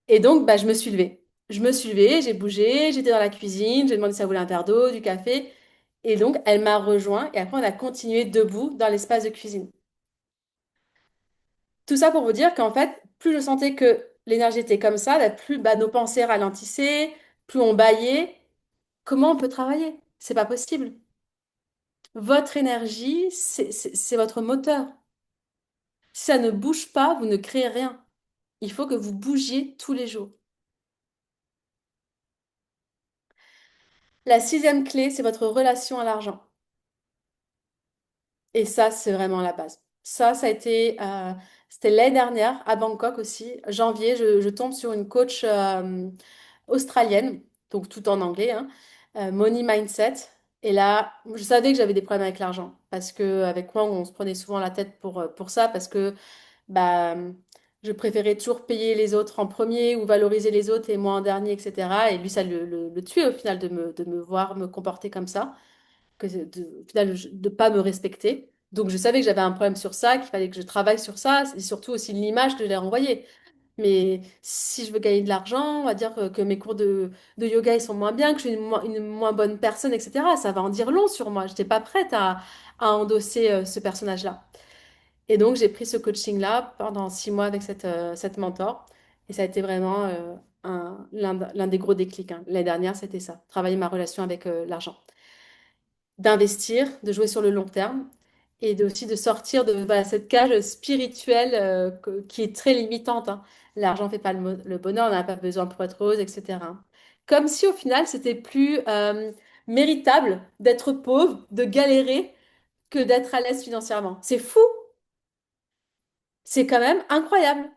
Et donc, bah, je me suis levée. Je me suis levée, j'ai bougé, j'étais dans la cuisine, j'ai demandé si elle voulait un verre d'eau, du café. Et donc, elle m'a rejoint et après, on a continué debout dans l'espace de cuisine. Tout ça pour vous dire qu'en fait, plus je sentais que l'énergie était comme ça, bah, plus bah, nos pensées ralentissaient, plus on bâillait. Comment on peut travailler? C'est pas possible. Votre énergie, c'est votre moteur. Si ça ne bouge pas, vous ne créez rien. Il faut que vous bougiez tous les jours. La sixième clé, c'est votre relation à l'argent. Et ça, c'est vraiment la base. Ça a été, c'était l'année dernière à Bangkok aussi, janvier, je tombe sur une coach australienne, donc tout en anglais, hein, Money Mindset. Et là, je savais que j'avais des problèmes avec l'argent parce que avec moi, on se prenait souvent la tête pour ça parce que bah, Je préférais toujours payer les autres en premier ou valoriser les autres et moi en dernier, etc. Et lui, ça le tuait au final de me voir me comporter comme ça, au final, de ne pas me respecter. Donc je savais que j'avais un problème sur ça, qu'il fallait que je travaille sur ça, et surtout aussi l'image que je l'ai renvoyée. Mais si je veux gagner de l'argent, on va dire que mes cours de yoga ils sont moins bien, que je suis une moins bonne personne, etc. Ça va en dire long sur moi. Je n'étais pas prête à endosser ce personnage-là. Et donc, j'ai pris ce coaching-là pendant 6 mois avec cette mentor. Et ça a été vraiment l'un des gros déclics, hein. L'année dernière, c'était ça, travailler ma relation avec l'argent. D'investir, de jouer sur le long terme et aussi de sortir de voilà, cette cage spirituelle qui est très limitante, hein. L'argent ne fait pas le bonheur, on n'a pas besoin pour être heureuse, etc. Comme si au final, c'était plus méritable d'être pauvre, de galérer, que d'être à l'aise financièrement. C'est fou, c'est quand même incroyable.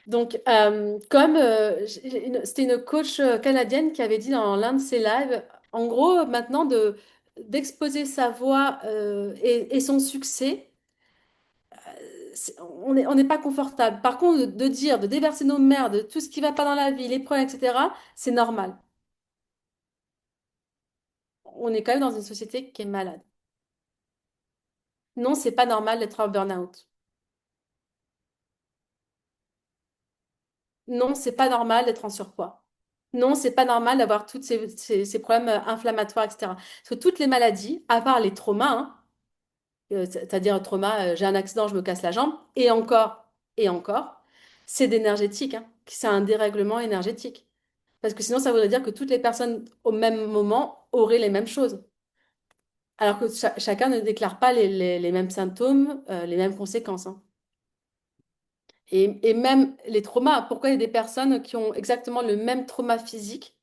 Donc, comme c'était une coach canadienne qui avait dit dans l'un de ses lives, en gros, maintenant d'exposer sa voix et son succès, on n'est pas confortable. Par contre, de dire, de déverser nos merdes, tout ce qui va pas dans la vie, les problèmes, etc., c'est normal. On est quand même dans une société qui est malade. Non, c'est pas normal d'être en burn-out. Non, c'est pas normal d'être en surpoids. Non, c'est pas normal d'avoir tous ces problèmes inflammatoires, etc. Parce que toutes les maladies, à part les traumas, hein, c'est-à-dire trauma, j'ai un accident, je me casse la jambe, et encore, c'est d'énergétique, hein, c'est un dérèglement énergétique. Parce que sinon, ça voudrait dire que toutes les personnes au même moment auraient les mêmes choses. Alors que chacun ne déclare pas les mêmes symptômes, les mêmes conséquences, hein. Et même les traumas, pourquoi il y a des personnes qui ont exactement le même trauma physique,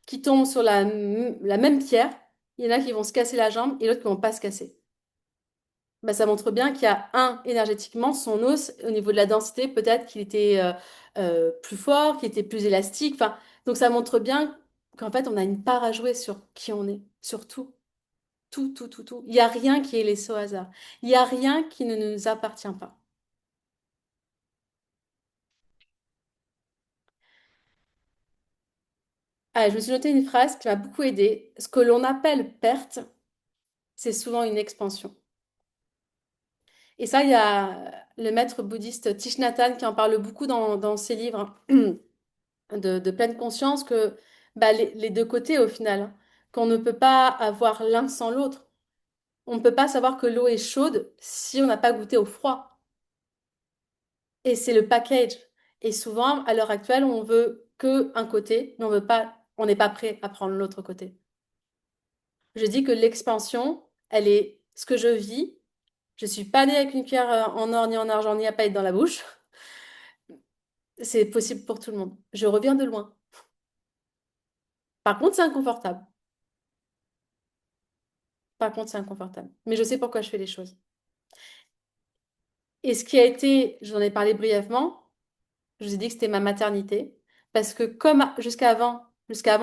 qui tombent sur la même pierre, il y en a qui vont se casser la jambe et l'autre qui vont pas se casser. Bah, ça montre bien qu'il y a un, énergétiquement, son os, au niveau de la densité, peut-être qu'il était plus fort, qu'il était plus élastique. Enfin, donc ça montre bien qu'en fait, on a une part à jouer sur qui on est, sur tout. Tout, tout, tout, tout. Il n'y a rien qui est laissé au hasard. Il n'y a rien qui ne nous appartient pas. Ah, je me suis noté une phrase qui m'a beaucoup aidée. Ce que l'on appelle perte, c'est souvent une expansion. Et ça, il y a le maître bouddhiste Thich Nhat Hanh qui en parle beaucoup dans ses livres, hein, de pleine conscience que bah, les deux côtés au final, hein, qu'on ne peut pas avoir l'un sans l'autre. On ne peut pas savoir que l'eau est chaude si on n'a pas goûté au froid. Et c'est le package. Et souvent, à l'heure actuelle, on veut que un côté, mais on veut pas, on n'est pas prêt à prendre l'autre côté. Je dis que l'expansion, elle est ce que je vis. Je suis pas née avec une cuillère en or ni en argent ni à paillettes dans la bouche. C'est possible pour tout le monde. Je reviens de loin. Par contre, c'est inconfortable. Par contre, c'est inconfortable. Mais je sais pourquoi je fais les choses. Et ce qui a été, j'en ai parlé brièvement, je vous ai dit que c'était ma maternité. Parce que comme jusqu'à avant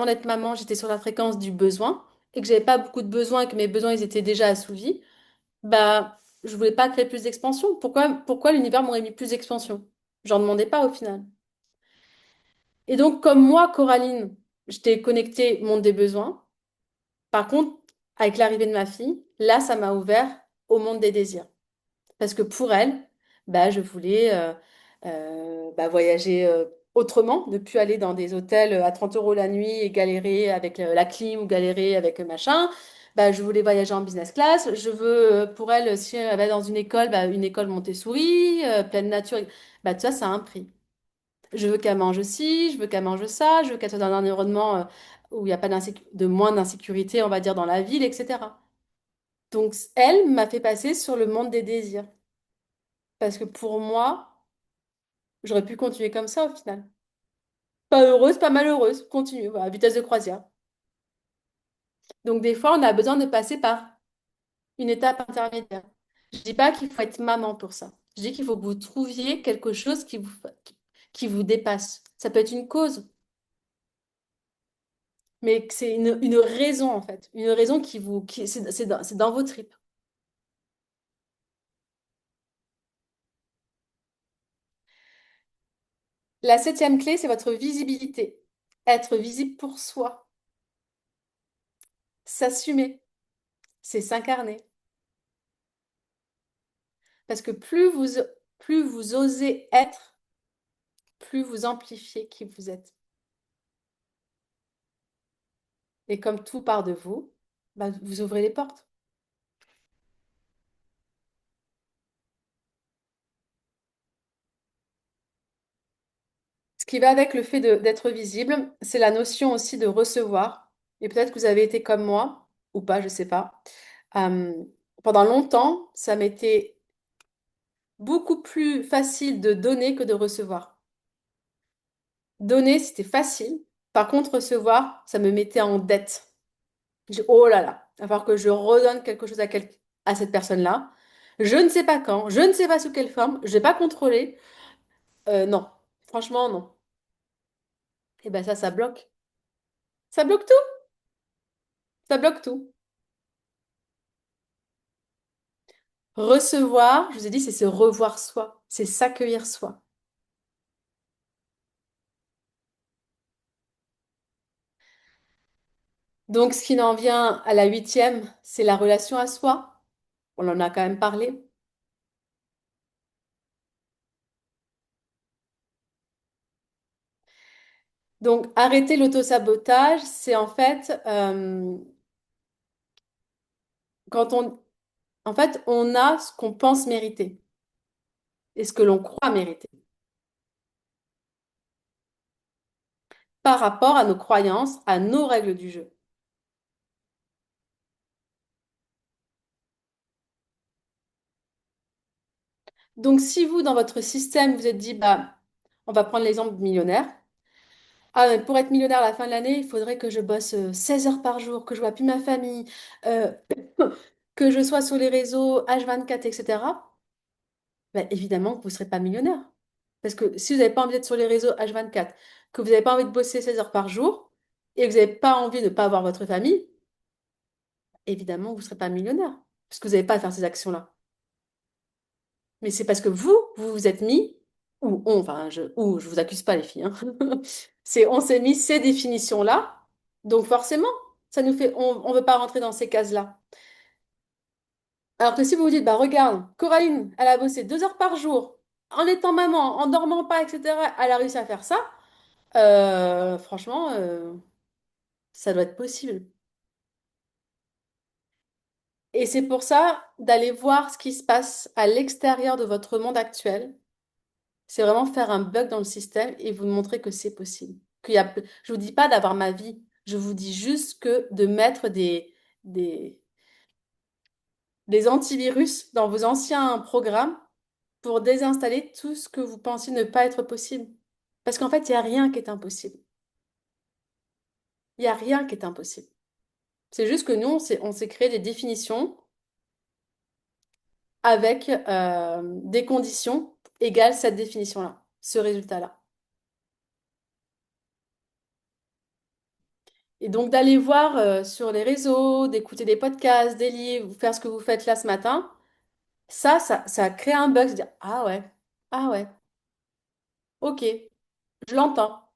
d'être maman, j'étais sur la fréquence du besoin et que j'avais pas beaucoup de besoins et que mes besoins, ils étaient déjà assouvis, bah, je voulais pas créer plus d'expansion. Pourquoi l'univers m'aurait mis plus d'expansion? J'en demandais pas au final. Et donc, comme moi, Coraline, j'étais connectée au monde des besoins. Par contre, avec l'arrivée de ma fille, là, ça m'a ouvert au monde des désirs. Parce que pour elle, bah, je voulais bah, voyager autrement, ne plus aller dans des hôtels à 30 euros la nuit et galérer avec la clim ou galérer avec machin. Bah, je voulais voyager en business class. Je veux, pour elle, si elle va dans une école, bah, une école Montessori, pleine nature, bah, tout ça, ça a un prix. Je veux qu'elle mange ci, je veux qu'elle mange ça, je veux qu'elle soit dans un environnement où il n'y a pas de moins d'insécurité, on va dire, dans la ville, etc. Donc, elle m'a fait passer sur le monde des désirs. Parce que pour moi, j'aurais pu continuer comme ça au final. Pas heureuse, pas malheureuse, continue, voilà, vitesse de croisière. Donc, des fois, on a besoin de passer par une étape intermédiaire. Je dis pas qu'il faut être maman pour ça. Je dis qu'il faut que vous trouviez quelque chose qui vous dépasse. Ça peut être une cause, mais que c'est une raison en fait. Une raison c'est dans vos tripes. La septième clé, c'est votre visibilité. Être visible pour soi, s'assumer, c'est s'incarner. Parce que plus vous osez être, plus vous amplifiez qui vous êtes. Et comme tout part de vous, bah, vous ouvrez les portes. Ce qui va avec le fait d'être visible, c'est la notion aussi de recevoir. Et peut-être que vous avez été comme moi, ou pas, je sais pas. Euh, Pendant longtemps, ça m'était beaucoup plus facile de donner que de recevoir. Donner, c'était facile. Par contre, recevoir, ça me mettait en dette. Oh là là, il va falloir que je redonne quelque chose à cette personne-là. Je ne sais pas quand, je ne sais pas sous quelle forme, je n'ai pas contrôlé. Non, franchement, non. Et ben ça bloque. Ça bloque tout. Ça bloque tout. Recevoir, je vous ai dit, c'est se revoir soi, c'est s'accueillir soi. Donc, ce qui en vient à la huitième, c'est la relation à soi. On en a quand même parlé. Donc, arrêter l'autosabotage, c'est en fait quand en fait, on a ce qu'on pense mériter et ce que l'on croit mériter par rapport à nos croyances, à nos règles du jeu. Donc, si vous, dans votre système, vous êtes dit, bah, on va prendre l'exemple de millionnaire. Ah, mais pour être millionnaire à la fin de l'année, il faudrait que je bosse 16 heures par jour, que je vois plus ma famille, euh, que je sois sur les réseaux H24, etc. Ben, évidemment que vous ne serez pas millionnaire. Parce que si vous n'avez pas envie d'être sur les réseaux H24, que vous n'avez pas envie de bosser 16 heures par jour, et que vous n'avez pas envie de ne pas avoir votre famille, évidemment que vous ne serez pas millionnaire. Parce que vous n'avez pas à faire ces actions-là. Mais c'est parce que vous vous êtes mis, ou je vous accuse pas les filles, hein. On s'est mis ces définitions-là, donc forcément, ça nous fait, on veut pas rentrer dans ces cases-là. Alors que si vous vous dites, bah regarde, Coraline, elle a bossé 2 heures par jour, en étant maman, en dormant pas, etc., elle a réussi à faire ça, franchement, ça doit être possible. Et c'est pour ça d'aller voir ce qui se passe à l'extérieur de votre monde actuel. C'est vraiment faire un bug dans le système et vous montrer que c'est possible. Je vous dis pas d'avoir ma vie, je vous dis juste que de mettre des, des antivirus dans vos anciens programmes pour désinstaller tout ce que vous pensez ne pas être possible. Parce qu'en fait, il n'y a rien qui est impossible. Il n'y a rien qui est impossible. C'est juste que nous, on s'est créé des définitions avec des conditions égales cette définition-là, ce résultat-là. Et donc d'aller voir sur les réseaux, d'écouter des podcasts, des livres, faire ce que vous faites là ce matin, ça crée un bug, se dire, ah ouais, ok, je l'entends.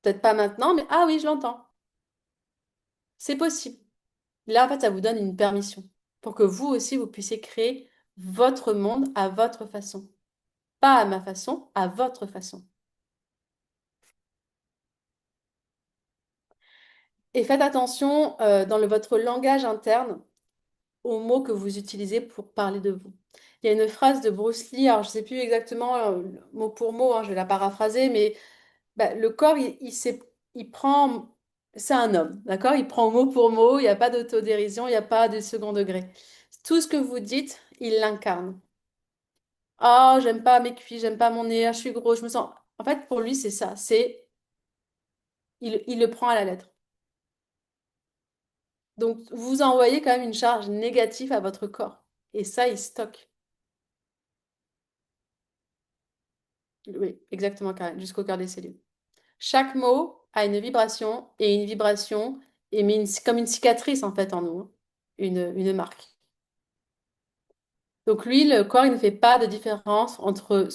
Peut-être pas maintenant, mais ah oui, je l'entends. C'est possible. Là, en fait, ça vous donne une permission pour que vous aussi, vous puissiez créer votre monde à votre façon. Pas à ma façon, à votre façon. Et faites attention dans votre langage interne aux mots que vous utilisez pour parler de vous. Il y a une phrase de Bruce Lee, alors je ne sais plus exactement mot pour mot, hein, je vais la paraphraser, mais bah, le corps, il prend, c'est un homme, d'accord? Il prend mot pour mot, il n'y a pas d'autodérision, il n'y a pas de second degré. Tout ce que vous dites, il l'incarne. Ah, j'aime pas mes cuisses, j'aime pas mon nez, ah, je suis gros, je me sens. En fait, pour lui, c'est ça, il le prend à la lettre. Donc, vous envoyez quand même une charge négative à votre corps. Et ça, il stocke. Oui, exactement, Karen, jusqu'au cœur des cellules. Chaque mot a une vibration et une vibration émet comme une cicatrice en fait en nous, hein. Une marque. Donc lui, le corps, il ne fait pas de différence entre...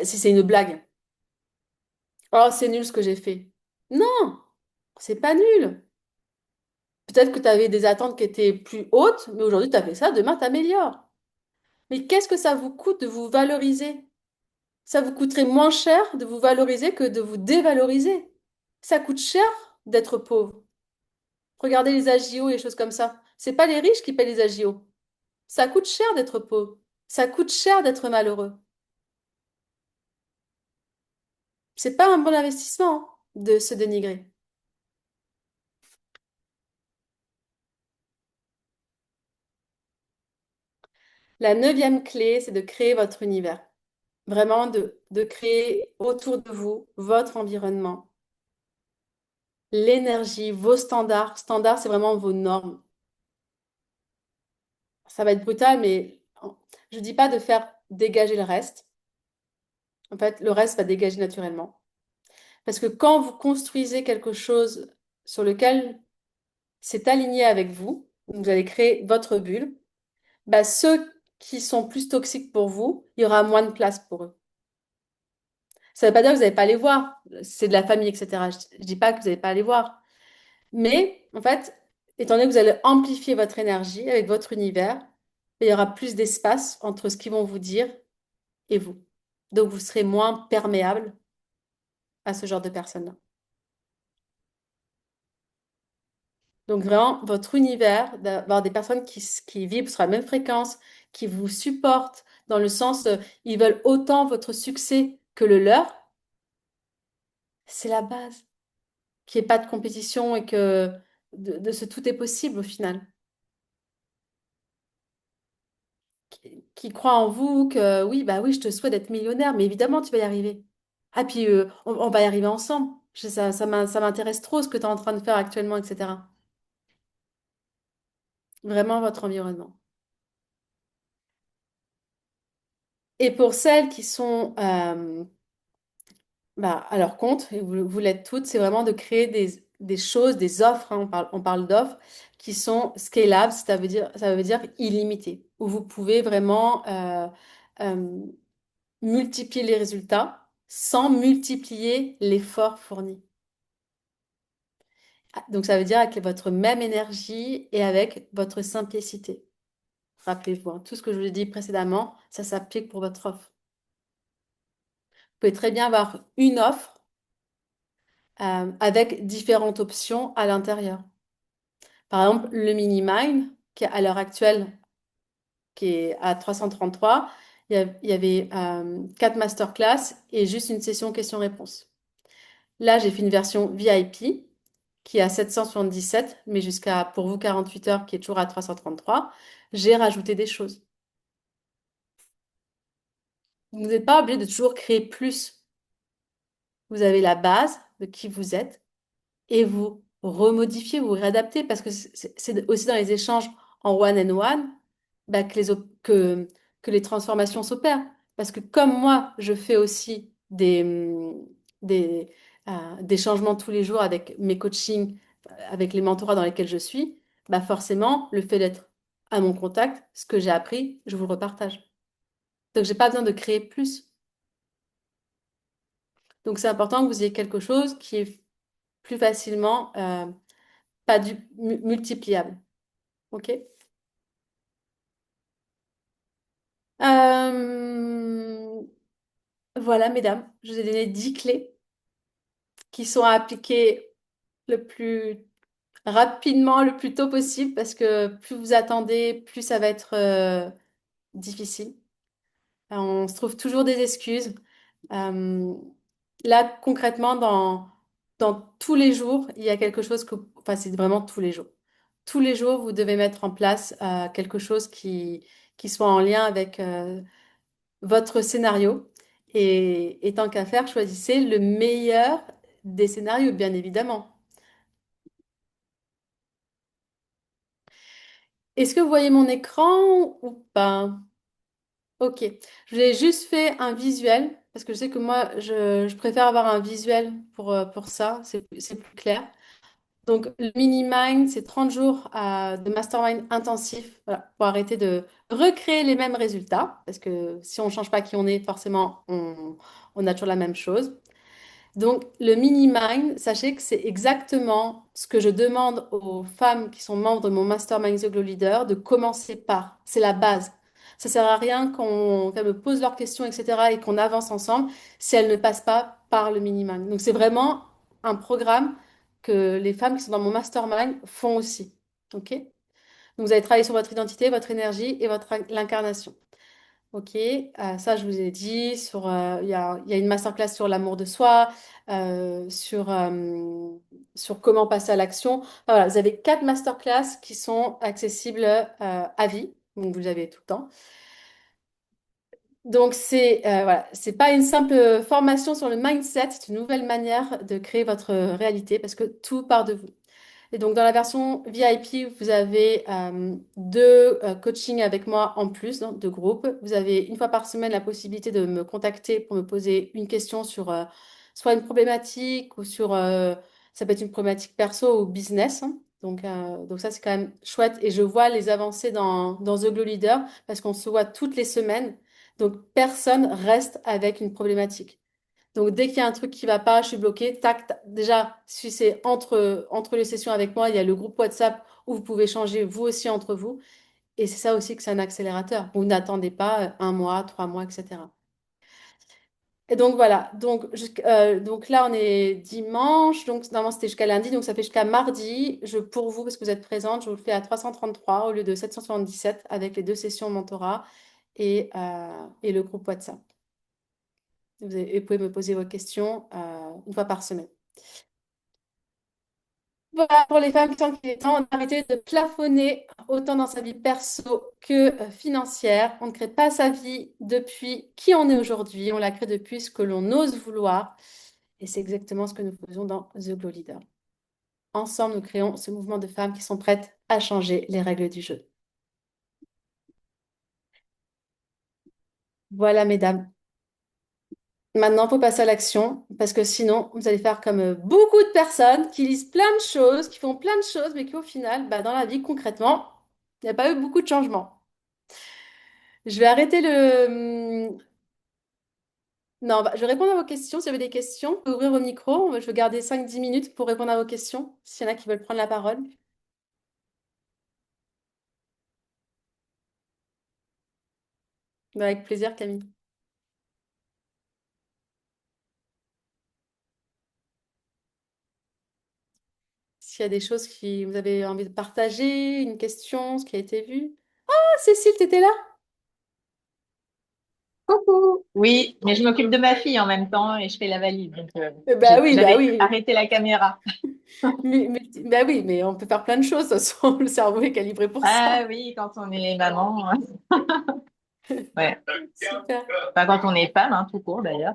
Si c'est une blague. Oh, c'est nul ce que j'ai fait. Non, c'est pas nul. Peut-être que tu avais des attentes qui étaient plus hautes, mais aujourd'hui tu as fait ça, demain tu améliores. Mais qu'est-ce que ça vous coûte de vous valoriser? Ça vous coûterait moins cher de vous valoriser que de vous dévaloriser. Ça coûte cher d'être pauvre. Regardez les agios et les choses comme ça. C'est pas les riches qui paient les agios. Ça coûte cher d'être pauvre. Ça coûte cher d'être malheureux. C'est pas un bon investissement hein, de se dénigrer. La neuvième clé, c'est de créer votre univers. Vraiment de créer autour de vous votre environnement, l'énergie, vos standards. Standards, c'est vraiment vos normes. Ça va être brutal, mais je ne dis pas de faire dégager le reste. En fait, le reste va dégager naturellement. Parce que quand vous construisez quelque chose sur lequel c'est aligné avec vous, vous allez créer votre bulle, bah, ceux qui sont plus toxiques pour vous, il y aura moins de place pour eux. Ça ne veut pas dire que vous n'allez pas les voir. C'est de la famille, etc. Je ne dis pas que vous n'allez pas les voir. Mais en fait, étant donné que vous allez amplifier votre énergie avec votre univers, il y aura plus d'espace entre ce qu'ils vont vous dire et vous. Donc, vous serez moins perméable à ce genre de personnes-là. Donc, vraiment, votre univers, d'avoir des personnes qui vibrent sur la même fréquence, qui vous supportent, dans le sens, ils veulent autant votre succès que le leur, c'est la base. Qu'il n'y ait pas de compétition et que de ce tout est possible au final. Qui croient en vous, que oui, bah oui, je te souhaite d'être millionnaire, mais évidemment, tu vas y arriver. Ah, puis on va y arriver ensemble. Ça m'intéresse trop ce que tu es en train de faire actuellement, etc. Vraiment votre environnement. Et pour celles qui sont bah, à leur compte, et vous l'êtes toutes, c'est vraiment de créer des choses, des offres, hein, on parle d'offres, qui sont scalables, ça veut dire illimitées, où vous pouvez vraiment euh, multiplier les résultats sans multiplier l'effort fourni. Ah, donc ça veut dire avec votre même énergie et avec votre simplicité. Rappelez-vous, hein, tout ce que je vous ai dit précédemment, ça s'applique pour votre offre. Vous pouvez très bien avoir une offre avec différentes options à l'intérieur. Par exemple, le mini mine, qui à l'heure actuelle, qui est à 333, il y avait 4 masterclass et juste une session questions-réponses. Là, j'ai fait une version VIP qui est à 777, mais jusqu'à, pour vous, 48 heures, qui est toujours à 333. J'ai rajouté des choses. Vous n'êtes pas obligé de toujours créer plus. Vous avez la base de qui vous êtes et vous remodifiez, vous réadaptez, parce que c'est aussi dans les échanges en one-and-one bah, que les transformations s'opèrent. Parce que comme moi, je fais aussi des, des changements tous les jours avec mes coachings, avec les mentorats dans lesquels je suis, bah forcément, le fait d'être à mon contact, ce que j'ai appris, je vous le repartage. Donc, j'ai pas besoin de créer plus. Donc, c'est important que vous ayez quelque chose qui est plus facilement pas multipliable. OK? Euh, voilà, mesdames, je vous ai donné 10 clés qui sont à appliquer le plus rapidement, le plus tôt possible, parce que plus vous attendez, plus ça va être difficile. On se trouve toujours des excuses. Euh, Là, concrètement, dans tous les jours, il y a quelque chose que, enfin, c'est vraiment tous les jours. Tous les jours, vous devez mettre en place quelque chose qui soit en lien avec votre scénario. Et tant qu'à faire, choisissez le meilleur des scénarios, bien évidemment. Est-ce que vous voyez mon écran ou pas? Ok. Je vous ai juste fait un visuel, parce que je sais que moi, je préfère avoir un visuel pour ça, c'est plus clair. Donc, le mini-mind, c'est 30 jours de mastermind intensif, voilà, pour arrêter de recréer les mêmes résultats. Parce que si on ne change pas qui on est, forcément, on a toujours la même chose. Donc, le mini-mind, sachez que c'est exactement ce que je demande aux femmes qui sont membres de mon mastermind The Glow Leader de commencer par. C'est la base. Ça sert à rien qu'elles me posent leurs questions, etc., et qu'on avance ensemble si elles ne passent pas par le mini-mind. Donc, c'est vraiment un programme que les femmes qui sont dans mon mastermind font aussi. OK? Donc, vous allez travailler sur votre identité, votre énergie et votre l'incarnation. Ok, ça je vous ai dit. Il y a une masterclass sur l'amour de soi, sur comment passer à l'action. Enfin, voilà, vous avez 4 masterclass qui sont accessibles à vie, donc vous les avez tout le temps. Donc voilà, c'est pas une simple formation sur le mindset, c'est une nouvelle manière de créer votre réalité parce que tout part de vous. Et donc, dans la version VIP, vous avez 2 coachings avec moi en plus, donc, de groupe. Vous avez une fois par semaine la possibilité de me contacter pour me poser une question sur soit une problématique ou ça peut être une problématique perso ou business, hein. Donc ça, c'est quand même chouette. Et je vois les avancées dans The Glow Leader parce qu'on se voit toutes les semaines. Donc, personne reste avec une problématique. Donc, dès qu'il y a un truc qui va pas, je suis bloquée, tac, tac. Déjà, si c'est entre les sessions avec moi, il y a le groupe WhatsApp où vous pouvez changer vous aussi entre vous. Et c'est ça aussi que c'est un accélérateur. Vous n'attendez pas 1 mois, 3 mois, etc. Et donc voilà, donc là on est dimanche, donc normalement c'était jusqu'à lundi, donc ça fait jusqu'à mardi. Pour vous, parce que vous êtes présente, je vous le fais à 333 au lieu de 777 avec les 2 sessions mentorat et le groupe WhatsApp. Vous pouvez me poser vos questions une fois par semaine. Voilà, pour les femmes qui sont est temps d'arrêter de plafonner autant dans sa vie perso que financière. On ne crée pas sa vie depuis qui on est aujourd'hui, on la crée depuis ce que l'on ose vouloir. Et c'est exactement ce que nous faisons dans The Glow Leader. Ensemble, nous créons ce mouvement de femmes qui sont prêtes à changer les règles du jeu. Voilà, mesdames. Maintenant, il faut passer à l'action parce que sinon, vous allez faire comme beaucoup de personnes qui lisent plein de choses, qui font plein de choses, mais qui au final, bah, dans la vie, concrètement, il n'y a pas eu beaucoup de changements. Je vais arrêter Non, bah, je vais répondre à vos questions. Si vous avez des questions, vous pouvez ouvrir vos micros. Je vais garder 5-10 minutes pour répondre à vos questions, s'il y en a qui veulent prendre la parole. Bah, avec plaisir, Camille. S'il y a des choses qui vous avez envie de partager, une question, ce qui a été vu. Ah, Cécile, t'étais là? Coucou. Oui, mais je m'occupe de ma fille en même temps et je fais la valise. Donc, Bah oui, bah j'avais oui. arrêté la caméra. Bah oui, mais on peut faire plein de choses. De toute façon, le cerveau est calibré pour Ah ça. oui, quand on est maman. Ouais. Super. Enfin, quand on est femme, hein, tout court d'ailleurs.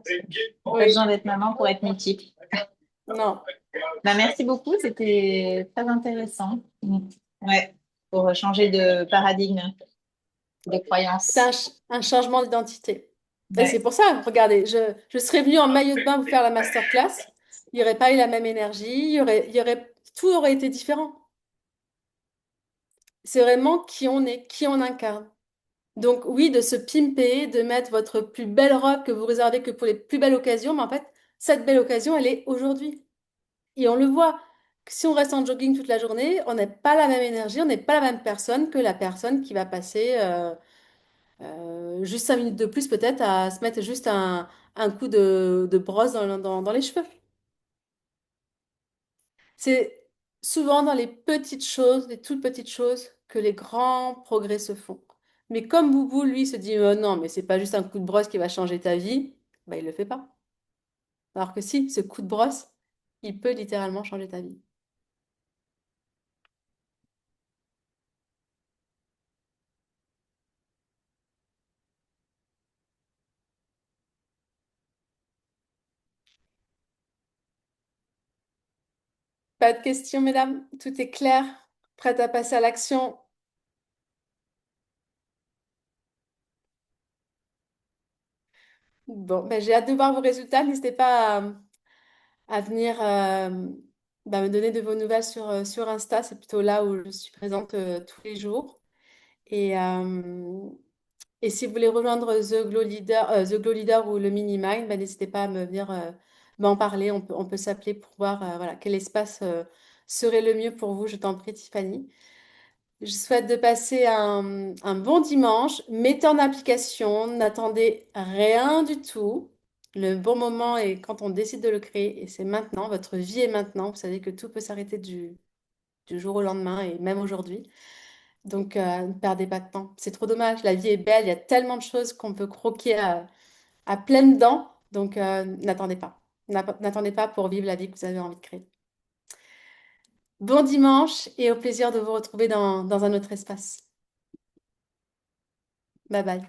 Pas Oui. besoin d'être maman pour être mythique. Non. Bah, merci beaucoup, c'était très intéressant. Ouais, pour changer de paradigme, de C'est croyance. un changement d'identité. Et c'est Ouais. pour ça, regardez, je serais venue en maillot de bain vous faire la masterclass. Il n'y aurait pas eu la même énergie, tout aurait été différent. C'est vraiment qui on est, qui on incarne. Donc oui, de se pimper, de mettre votre plus belle robe que vous réservez que pour les plus belles occasions, mais en fait, cette belle occasion, elle est aujourd'hui. Et on le voit. Si on reste en jogging toute la journée, on n'est pas la même énergie, on n'est pas la même personne que la personne qui va passer juste 5 minutes de plus peut-être à se mettre juste un coup de brosse dans les cheveux. C'est souvent dans les petites choses, les toutes petites choses, que les grands progrès se font. Mais comme Boubou, lui, se dit non, mais c'est pas juste un coup de brosse qui va changer ta vie, bah, il le fait pas. Alors que si, ce coup de brosse, il peut littéralement changer ta vie. Pas de questions, mesdames? Tout est clair? Prête à passer à l'action? Bon, ben, j'ai hâte de voir vos résultats. N'hésitez pas à venir. Bah, me donner de vos nouvelles sur Insta. C'est plutôt là où je suis présente tous les jours. Et, euh, et si vous voulez rejoindre The Glow Leader ou le Mini Mind, bah, n'hésitez pas à me venir m'en parler. On peut s'appeler pour voir voilà, quel espace serait le mieux pour vous. Je t'en prie, Tiffany. Je souhaite de passer un bon dimanche. Mettez en application, n'attendez rien du tout. Le bon moment est quand on décide de le créer et c'est maintenant. Votre vie est maintenant. Vous savez que tout peut s'arrêter du jour au lendemain et même aujourd'hui. Donc, ne perdez pas de temps. C'est trop dommage. La vie est belle. Il y a tellement de choses qu'on peut croquer à pleines dents. Donc, n'attendez pas. N'attendez pas pour vivre la vie que vous avez envie de créer. Bon dimanche et au plaisir de vous retrouver dans un autre espace. Bye bye.